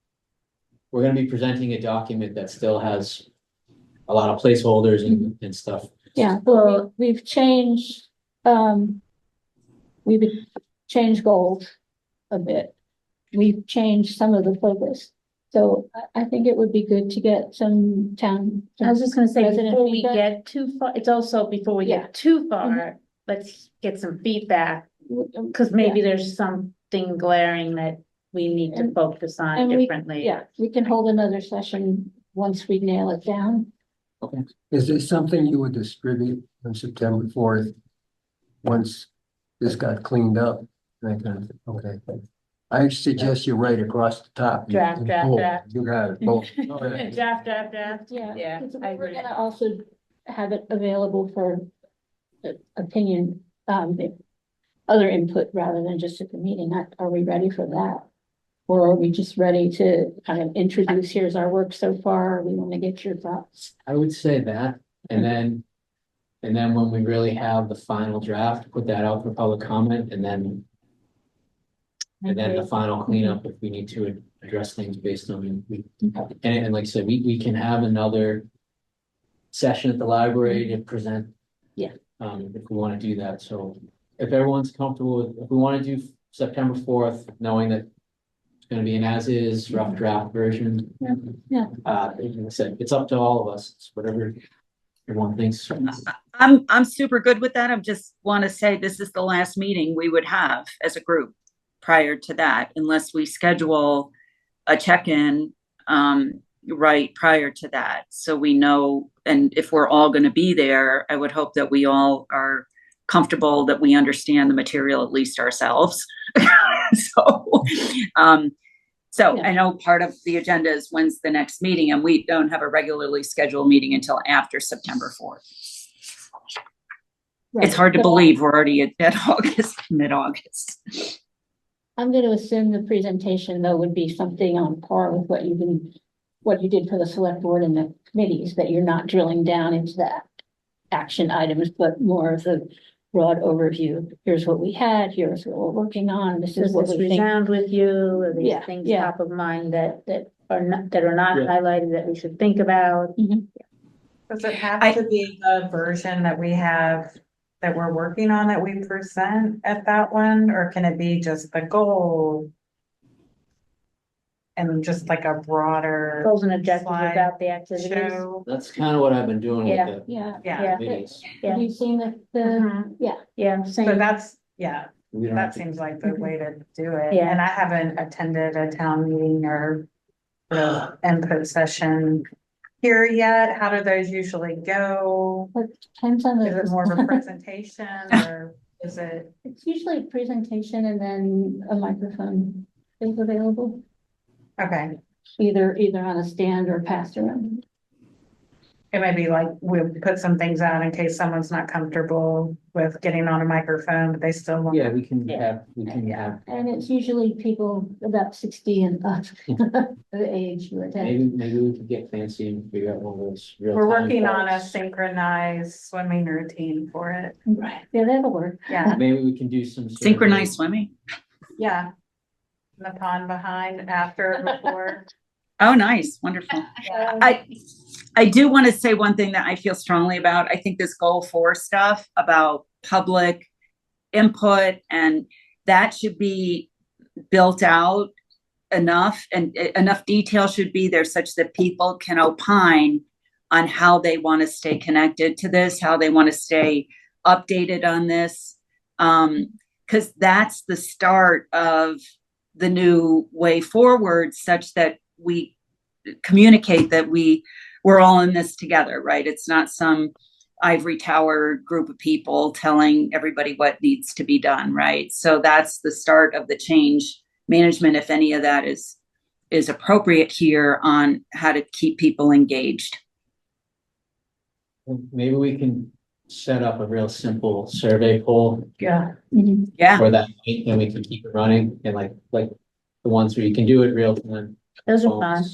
we're going to be presenting a document that still has a lot of placeholders and stuff. yeah, well, we've changed goals a bit. We've changed some of the focus. So I think it would be good to get some town. I was just gonna say, resident before we feedback. get too far, it's also before we Yeah. get too far, let's get some feedback. Cause maybe there's something glaring that we need to And- focus on and we- differently. Yeah, we can hold another session once we nail it down. Is this something you would distribute on September 4th? Once this got cleaned up? That kind of thing. Okay. I suggest you write across the top. Draft, draft, Bold. draft. You got it, both. Draft, draft, draft. Yeah. Yeah, Because I we're agree. gonna also have it available for opinion, other input rather than just at the meeting. Are we ready for that? Or are we just ready to kind of introduce, here's our work so far, we want to get your thoughts? I would say that, and then when we really have the final draft, put that out for public comment, and then the final cleanup if we need to address things based on, and like I said, we can have another session at the library to present. Yeah. If we want to do that, so if everyone's comfortable with, if we want to do September 4th, knowing that it's going to be an as-is rough draft version. Yeah. Like I said, it's up to all of us. It's whatever everyone thinks. I'm super good with that. I just want to say this is the last meeting we would have as a group prior to that, unless we schedule a check-in right prior to that. So we know, and if we're all going to be there, I would hope that we all are comfortable, that we understand the material at least ourselves. So Yeah. I know part of the agenda is when's the next meeting, and we don't have a regularly scheduled meeting until after September 4th. It's hard to believe we're already at August, mid-August. I'm going to assume the presentation though would be something on par with what you did for the select board and the committees, that you're not drilling down into the action items, but more of the broad overview. Here's what we had, here's what we're working on, this Does is what this we think. resound with you? Are these Yeah, things yeah. top of mind that are not Yeah. highlighted that we should think about? Does it have to be the version that we have, that we're working on, that we present at that one, or can it be just the goal? And just like a broader Goals and objectives slide about the activities. show? That's kind of what I've been doing Yeah. with the Yeah, Yeah, committees. have you seen the, Mhm. Yeah, so same. that's, yeah, We don't that have to- seems like the way to do it. Yeah. And I haven't attended a town meeting or input session here yet. How do those usually go? depends on Is it more of a the, presentation or is it? it's usually a presentation and then a microphone is available, Okay, either on a stand or passed around. it may be like we'll put some things out in case someone's not comfortable with getting on a microphone, but they still want. Yeah, we can Yeah. have, And it's usually people about 60 and up, the age who attend. maybe we could get fancy and figure out one of those real. We're working on a synchronized swimming routine for it. Right, yeah, that'll work. Yeah, Maybe we can do some. sort of- Synchronized swimming. yeah. In the pond behind, after, before. Oh, nice. Wonderful. Yeah. I do want to say one thing that I feel strongly about. I think this goal 4 stuff about public input, and that should be built out enough, and enough detail should be there such that people can opine on how they want to stay connected to this, how they want to stay updated on this. Because that's the start of the new way forward, such that we communicate that we're all in this together, right? It's not some ivory tower group of people telling everybody what needs to be done, right? So that's the start of the change management, if any of that is appropriate here, on how to keep people engaged. Maybe we can set up a real simple survey poll Yeah. Mhm. Yeah. for that, and we can keep it running, and like the ones where you can do it real time. Those are fun.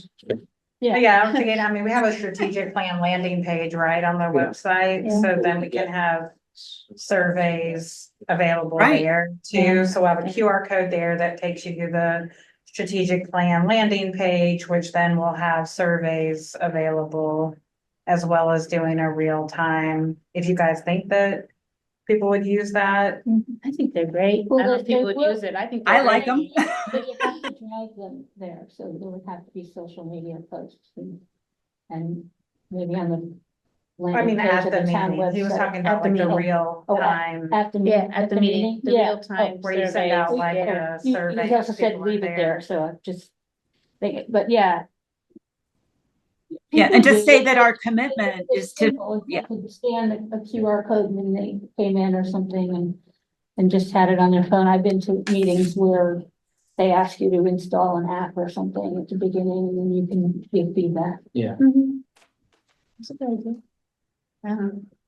Yeah, I'm thinking, I mean, we have a strategic plan landing page, right, on the website, so then we can have surveys available Right. there too. So we'll have a QR code there that takes you to the strategic plan landing page, which then will have surveys available, as well as doing a real time. If you guys think that people would use that, I think they're great. Well, I don't know if people they would will- use it. I think I they're like great. them. But you have to drive them there, so there would have to be social media posts and maybe on the. I mean, landing page at of the town meeting, he was website. talking At about the like the meeting. real Oh, time. At the meeting. Yeah, at the meeting, the Yeah. real time Where you send out surveys, like yeah. a You survey. you also if said people are leave it there, so I just think, but yeah. Yeah, People and just do say it. that our commitment It's is to, simple. If you yeah. could scan a QR code when they came in or something and just had it on their phone. I've been to meetings where they ask you to install an app or something at the beginning, and then you can give feedback. Mhm. That's a good idea.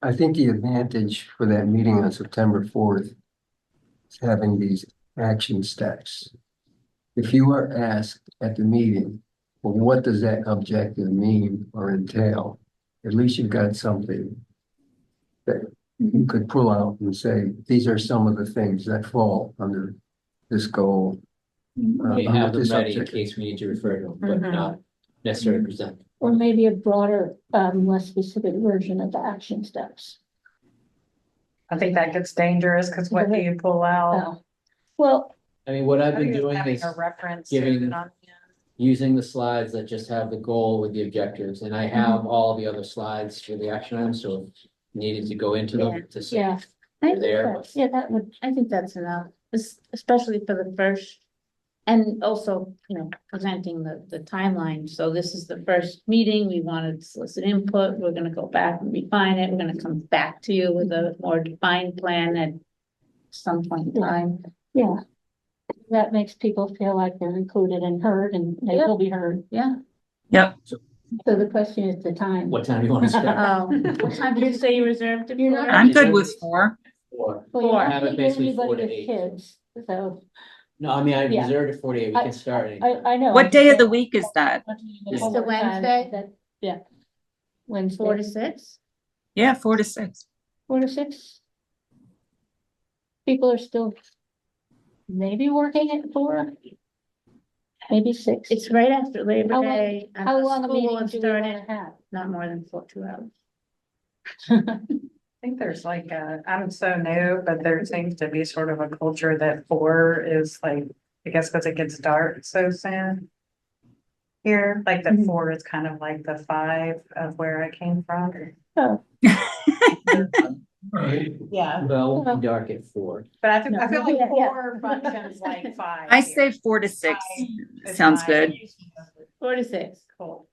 I think the advantage for that meeting on September 4th is having these action steps. If you are asked at the meeting, well, what does that objective mean or entail? At least you've got something that you could pull out and say, these are some of the things that fall under this goal. We under have them this ready in objective. case we need to refer to them, but Mhm. not necessarily present. Or maybe a broader, less specific version of the action steps. I think that gets dangerous, because what do you pull out? Oh. Well, I mean, what I've I been think it's doing having is a reference to giving- it on the end. using the slides that just have the goal with the objectives, and I have all the other slides for the action items, so if needed to go into them to say yeah, I they're think there. that's- yeah, that would, I think that's enough, especially for the first. And also, you know, presenting the timeline. So this is the first meeting. We wanted to solicit input. We're gonna go back and refine it. We're gonna come back to you with a more defined plan at some point in time. yeah. That makes people feel like they're included and heard, and they will be heard. Yeah. Yep. So the question is the time. What time do you want to start? What time did you say you reserved it You're for? not- I'm good with 4. Or, Well, you're not Have it gonna get basically anybody 4 to with 8. kids, so no, I mean, I Yeah. reserved it 48, we can start anytime. I know. What day of the week is that? It's the Wednesday? Yeah. Wednesday. 4 to 6? Yeah, 4 to 6. 4 to 6. People are still maybe working at 4, maybe 6. It's right after Labor How long- Day. and How the long a school meeting has do we want started, to have? not more than 2 hours. I think there's like I'm so new, but there seems to be sort of a culture that 4 is like, I guess because it gets dark so soon. Here, like the Mhm. 4 is kind of like the 5 of where I came from. Oh, Yeah, Well, we'll be dark at 4. but I feel like Yeah, yeah. 4 functions like 5. I here. say 4 to 6. It's Sounds my good. 4 to 6.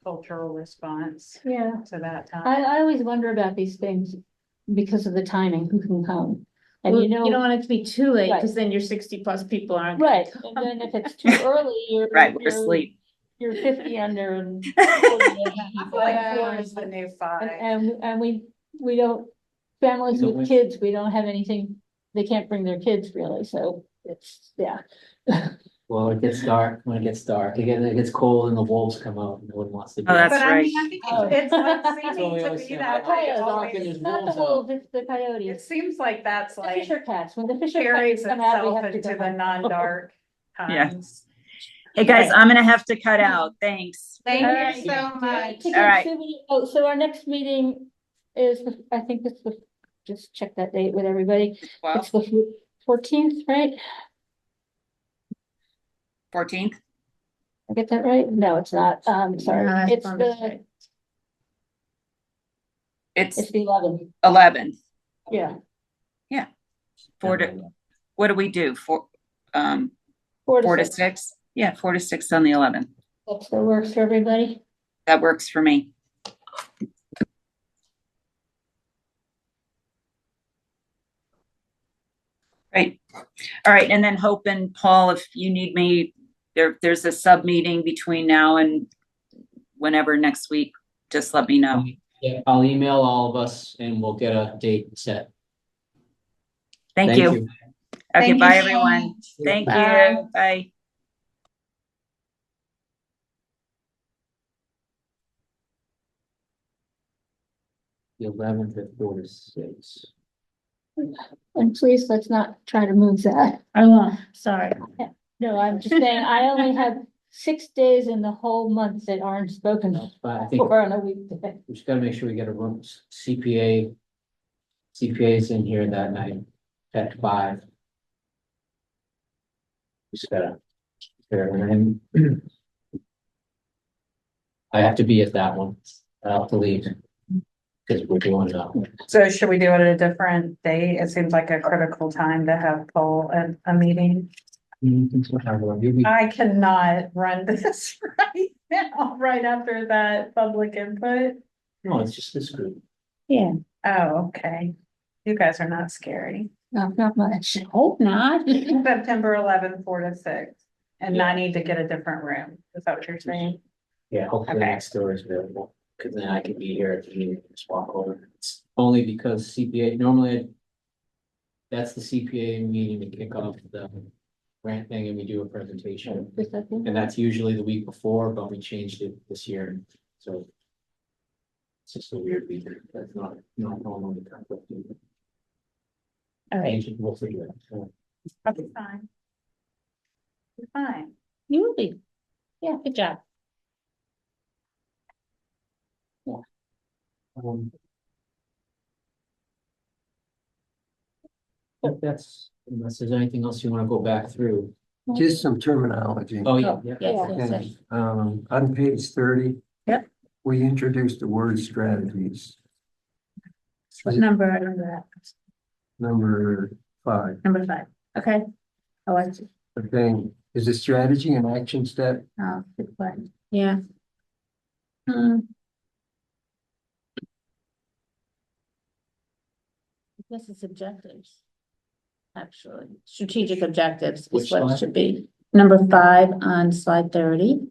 Cultural response yeah. to that time. I always wonder about these things because of the timing, who can come. And Well, you know, you don't want it to be too late, Right. because then your 60+ people aren't. gonna right, come. and then if it's too early, Right, we're asleep. You're 50 under and 40 I feel like 4 is the new 5. and we don't, families So with when- kids, we don't have anything, they can't bring their kids really, so it's, yeah. Well, it gets dark when it gets dark. Again, it gets cold and the wolves come out and no one wants to. Oh, that's But I right. mean, I think Oh. it's like That's what seeming we to always be say. that Oh, way it's dark always. and there's It's not the wolves out. wolves, it's the It coyotes, seems like that's the like fisher cats, when the fisher carries cats come out, we itself have to into go the home. non-dark Yeah. times. Hey, guys, Right. I'm going to have to cut out. Thanks. Thank All you right. so much. To All right. consider- Oh, so our next meeting is, I think it's the, just check that date with everybody, Well, it's the 14th, right? 14th. I get that right? No, it's not, sorry, No, that's it's Columbus the, Day. It's it's the 11th, 11th. yeah. 4 to, what do we do? 4 4 to to 6, 6? Yeah, 4 to 6 on the 11th. that still works for everybody? That works for me. Right. All right. And then Hope and Paul, if you need me, there's a sub meeting between now and whenever next week, just let me know. Yeah, I'll email all of us and we'll get a date set. Thank you. Okay, Thank you bye, so everyone. much. Thank Bye. you. Bye. The 11th at 4 to 6. And please, let's not try to move that. I won't, sorry. No, I'm just saying, I only have 6 days in the whole month that aren't spoken But I think for on a weekday. we just gotta make sure we get a room, CPA's in here that night at 5. Just gotta. and I have to be at that one. I have to leave. Because we're doing it. So should we do it at a different date? It seems like a critical time to have Paul at a meeting. I cannot run this right now, right after that public input. No, it's just this group. Yeah, Oh, okay. You guys are not scary. No, not much. hope not. September 11th, 4 to 6. And I need to get a different room. Is that what you're saying? Yeah, hopefully Okay. next door is available, because then I could be here at the meeting and just walk over. It's only because CPA, normally that's the CPA meeting to kick off the grant thing and we do a presentation. And that's usually the week before, but we changed it this year, so. It's just a weird week, that's not normally conflicting. All right, We'll figure it out. So, I'll be fine. You're fine. you will be. Yeah, good job. um, think that's, unless there's anything else you want to go back through. Just some terminology. Oh, yeah, Oh, yeah. yeah. Okay, on page 30. Yep. We introduced the word strategies, What number are that? number 5. Number 5, okay. Oh, I see. Okay, is a strategy an action step? Oh, good point. Yeah. Hmm. I guess it's objectives. Actually, strategic objectives Which is what it slide? should be. Number 5 on slide 30.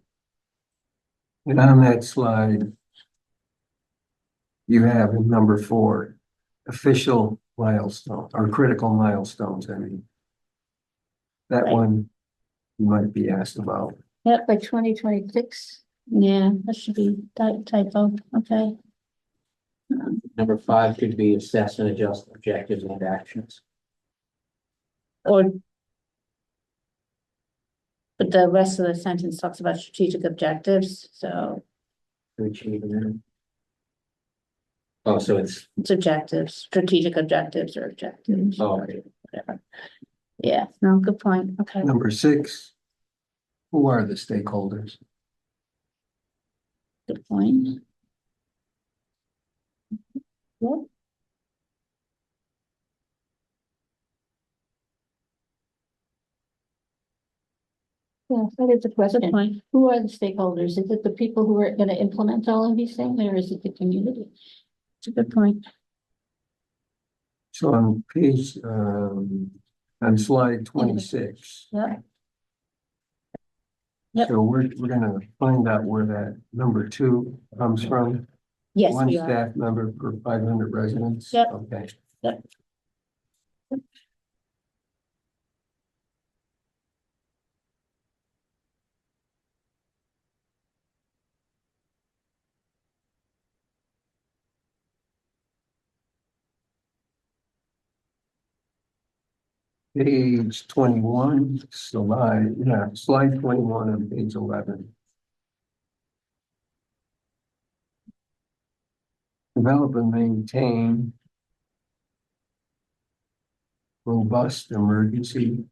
And on that slide, you have in number 4, official milestone or critical milestones, I mean. That Right. one you might be asked about. Yep, by 2026. Yeah, that should be typo, okay. Number 5 could be assess and adjust objectives and actions. Or. But the rest of the sentence talks about strategic objectives, so To achieve them. Oh, so it's, it's objectives, strategic objectives or objectives. oh, okay. Whatever. Yeah, no, good point, okay. Number 6, who are the stakeholders? Good point. Yeah. Yeah, that is a Good question. point. Who are the stakeholders? Is it the people who are gonna implement all of these things, or is it the community? It's a good point. So on page, on slide 26. Yeah. Yep. So we're gonna find out where that number 2 comes from. Yes, One we are. staff member per 500 residents. Yep. Okay. Yep. Page 21, slide 21 on page 11. Develop and maintain robust emergency.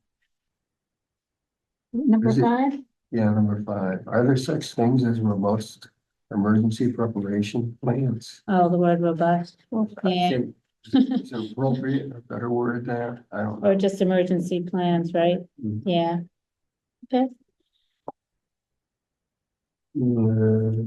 Number Is it- 5? Yeah, number 5. Are there such things as robust emergency preparation plans? Oh, the word robust, yeah, Is it appropriate, a better word there? I don't know. or just emergency plans, right? Mhm. Yeah. Okay, Uh,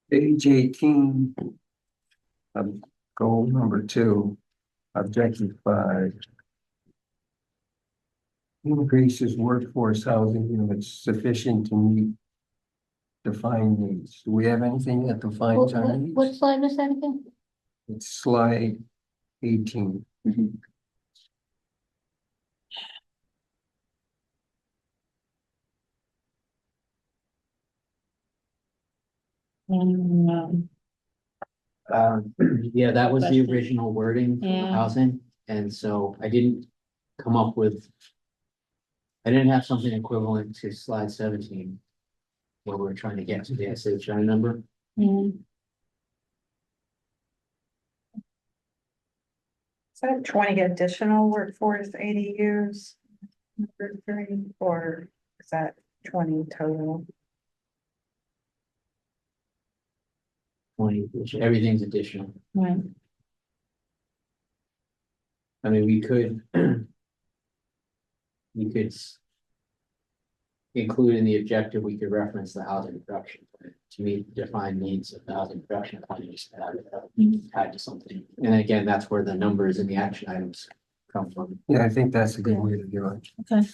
Page 18. Goal number 2, objective 5. Increases workforce housing units sufficient to meet defined needs. Do we have anything that defines our needs? What slide was that again? It's slide 18. um, Yeah, that was the Question. original wording for Yeah. housing, and so I didn't come up with. I didn't have something equivalent to slide 17. Where we're trying to get to the SHI number. yeah. Is that 20 additional workforce ADUs? Number 3, or is that 20 total? 20, which everything's additional. Right, I mean, we could. We could. Include in the objective, we could reference the housing production plan to meet the defined needs of the housing production plan, just add to something. And again, that's where the numbers and the action items come from. Yeah, I think that's a good way to do it. okay.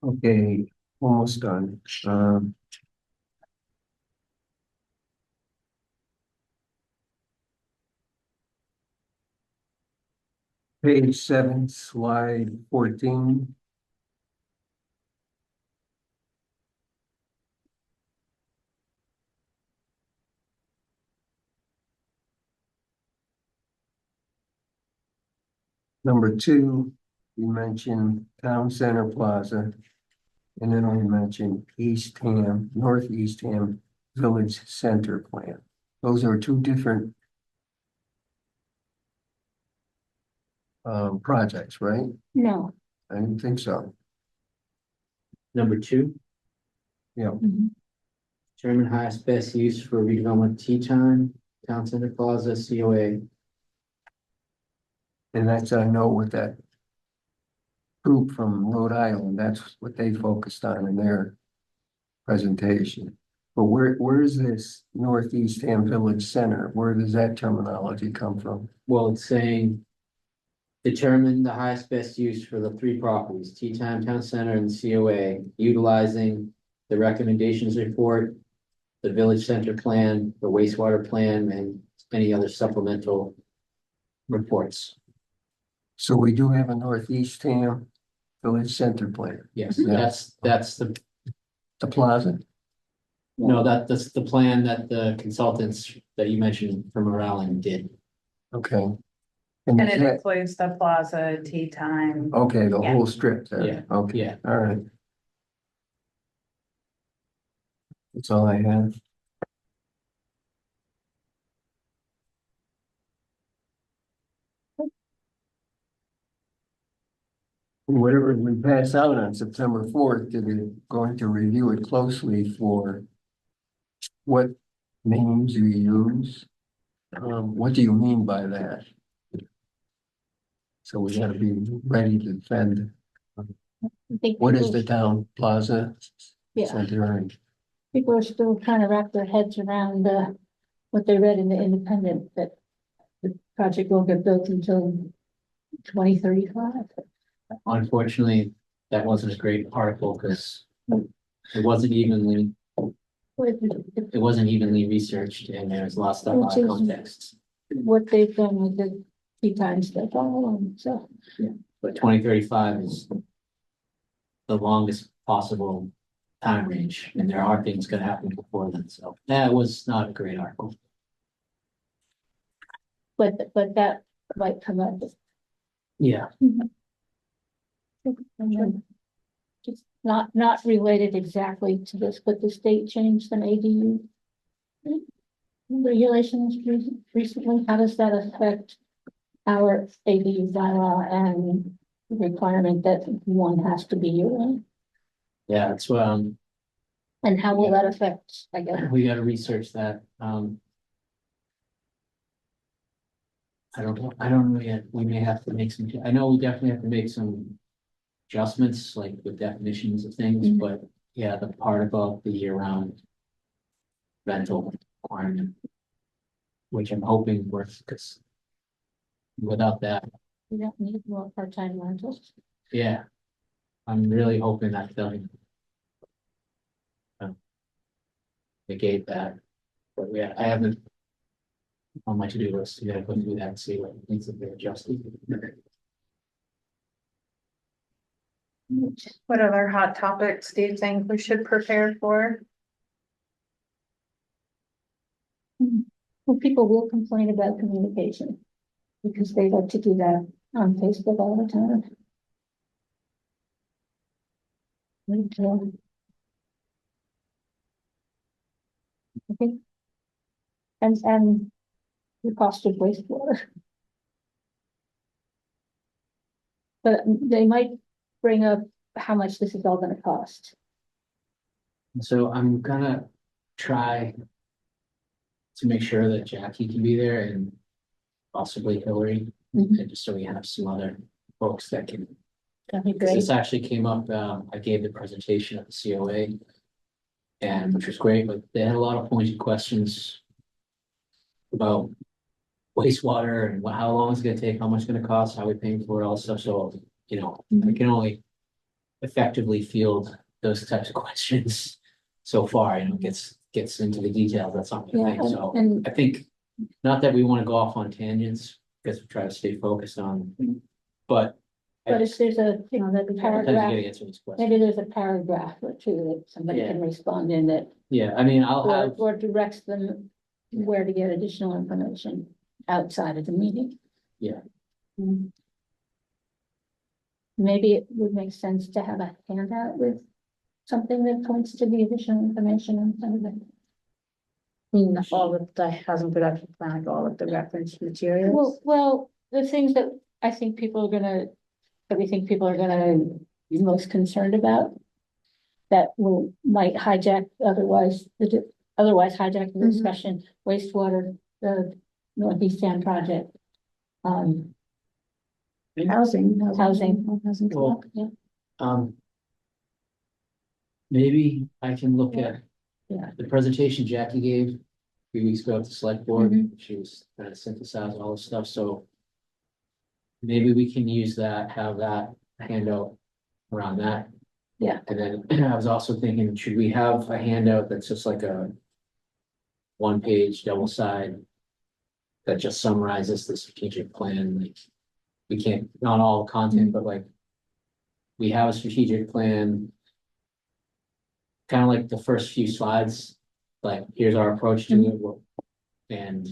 Okay, almost done. Page 7, slide 14. Number two, we mentioned Town Center Plaza. And then we mentioned Eastham, North Eastham Village Center Plan. Those are two different projects, right? No. I didn't think so. Number two, Yeah, determine highest best use for redevelopment tea time, Town Center Plaza, COA. and that's, I know with that group from Rhode Island, that's what they focused on in their presentation. But where is this Northeast Ham Village Center? Where does that terminology come from? Well, it's saying determine the highest best use for the three properties, Tea Time Town Center and COA, utilizing the recommendations report, the village center plan, the wastewater plan, and any other supplemental reports. So we do have a Northeast Ham Village Center Plan, Yes, Yeah. that's the, the plaza. no, that's the plan that the consultants that you mentioned from Earle did. Okay. And is it that- includes the plaza, tea time. Okay, the Yeah. whole strip there. Yeah, Okay, yeah. all right. That's all I have. Whatever we pass out on September 4th, we're going to review it closely for what names you use. What do you mean by that? So we gotta be ready to defend. I think What is people- the town plaza? Yeah, Center and people are still trying to wrap their heads around, what they read in the Independent, that the project won't get built until 2035. Unfortunately, that wasn't a great article because it wasn't evenly researched and there's a lot of stuff out of context. What they've done with the tea time stuff all along, so. But 2035 is the longest possible time range, and there are things gonna happen before then, so that was not a great article. But that might come up. Yeah, And then just not related exactly to this, but the state changed some ADU regulations recently. How does that affect our ADU bylaw and the requirement that one has to be your own? yeah, that's what, And how will that affect, I guess? we gotta research that, I don't know yet, we may have to make some, I know we definitely have to make some adjustments, like with definitions of things, Mhm. but yeah, the part about the year-round rental requirement, which I'm hoping works, because without that, We don't need more part-time rentals. yeah, I'm really hoping that doesn't negate that, but yeah, I haven't on my to-do list, you gotta go through that and see what needs to be adjusted. What other hot topics do you think we should prepare for? Well, people will complain about communication because they like to do that on Facebook all the time. Okay. And the cost of wastewater. But they might bring up how much this is all gonna cost. So I'm gonna try to make sure that Jackie can be there and possibly Hillary, Mhm. and just so we have some other folks that can. That'd be 'Cause great. this actually came up, I gave the presentation at the COA. And which was great, but they had a lot of pointed questions. About wastewater and how long it's gonna take, how much it's gonna cost, how we paying for it, all this stuff, so, you know, I can only. Effectively field those types of questions so far, you know, gets into the details, that's not my Yeah, thing, so. and I think, not that we wanna go off on tangents, because we try to stay focused on, but. but if there's a, that Sometimes you paragraph, gotta answer these questions. maybe there's a paragraph or two that somebody Yeah. can respond in that. Yeah, I mean, I'll have, Or directs them where to get additional information outside of the meeting. Yeah. Mm. maybe it would make sense to have a handout with something that points to the additional information and some of it. All of the housing production plan, like all of the reference materials. Well, the things that I think people are gonna, that we think people are gonna be most concerned about. That might hijack otherwise hijack the Mhm. discussion, wastewater, the Northeast Dam project. Housing. Well, Yeah. Um. Maybe I can look at Yeah. the presentation Jackie gave 3 weeks ago at the select board. Mhm. She was trying to synthesize all this stuff, so. Maybe we can use that, have that handout around that. Yeah. And then I was also thinking, should we have a handout that's just like a 1-page double side that just summarizes the strategic plan, like, we can't, not all content, but like, we have a strategic plan. Kind of like the first few slides, like, here's our approach to it, and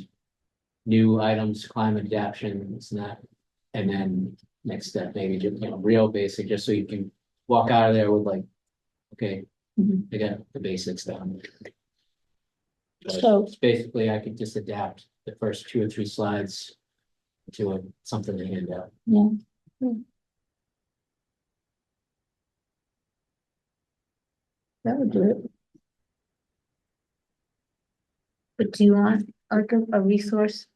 new items, climate adaptation, this and that. And then next step, maybe just, real basic, just so you can walk out of there with like, okay, Mhm. I got the basics down. But So- it's basically, I could just adapt the first 2 or 3 slides to something to hand out. Yeah. That would do it. But do you want like a resource?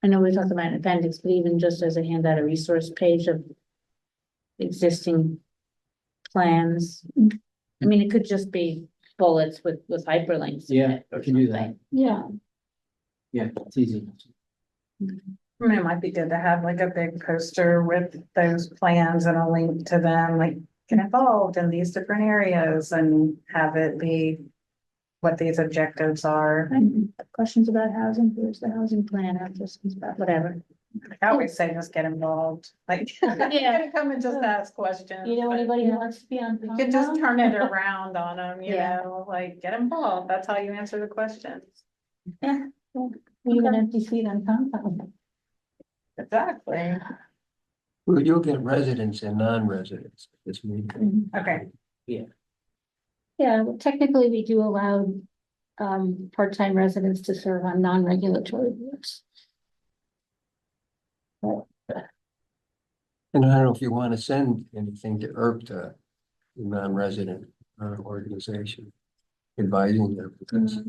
I know we talked about an appendix, but even just as a handout, a resource page of existing plans. I mean, it could just be bullets with hyperlinks. in Yeah, it I or can do that. something. Yeah, Yeah, it's easy. I mean, it might be good to have like a big poster with those plans and a link to them, like get involved in these different areas and have it be what these objectives are. Questions about housing, here's the housing plan, just about whatever. I always say just get involved, like, Yeah. come and just ask questions. you know, but anybody who wants to be on. You can just Concom? turn it around on them, you Yeah. know, like get involved. That's how you answer the questions. We have an empty seat on Concom. Exactly. Well, you'll get residents and non-residents at this meeting. Okay. Yeah, well, technically, we do allow part-time residents to serve on non-regulatory boards. And I don't know if you want to send anything to Earle, the non-resident organization, advising them, because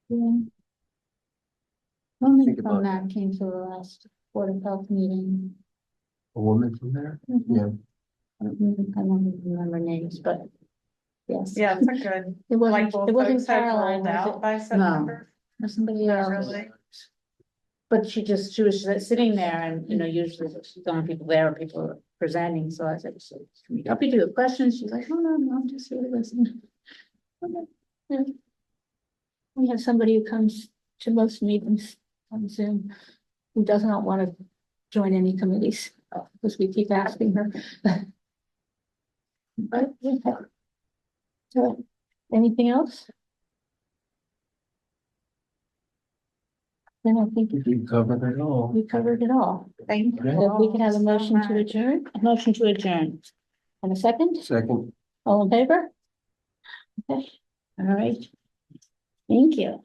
Yeah. Only Think from about that came to the last Board of Health meeting. a woman from there, Mhm. yeah. I don't remember names, but yes. Yeah, it's a good, It like, wasn't, both it wasn't folks have Caroline, rolled was out it? by September. Or somebody Not else. really. But she was sitting there and, usually the only people there are people presenting, so I said, so can we help you do the questions? She's like, oh, no, I'm just here to listen. Okay, yeah. We have somebody who comes to most meetings on Zoom who does not want to join any committees, because we keep asking her. But, okay. So, anything else? Then I think You covered it all. we covered it all. Thank you. So if we can have a all so motion to much. adjourn, A motion to adjourn. and a second, Second. all in favor? Okay. All right. Thank you.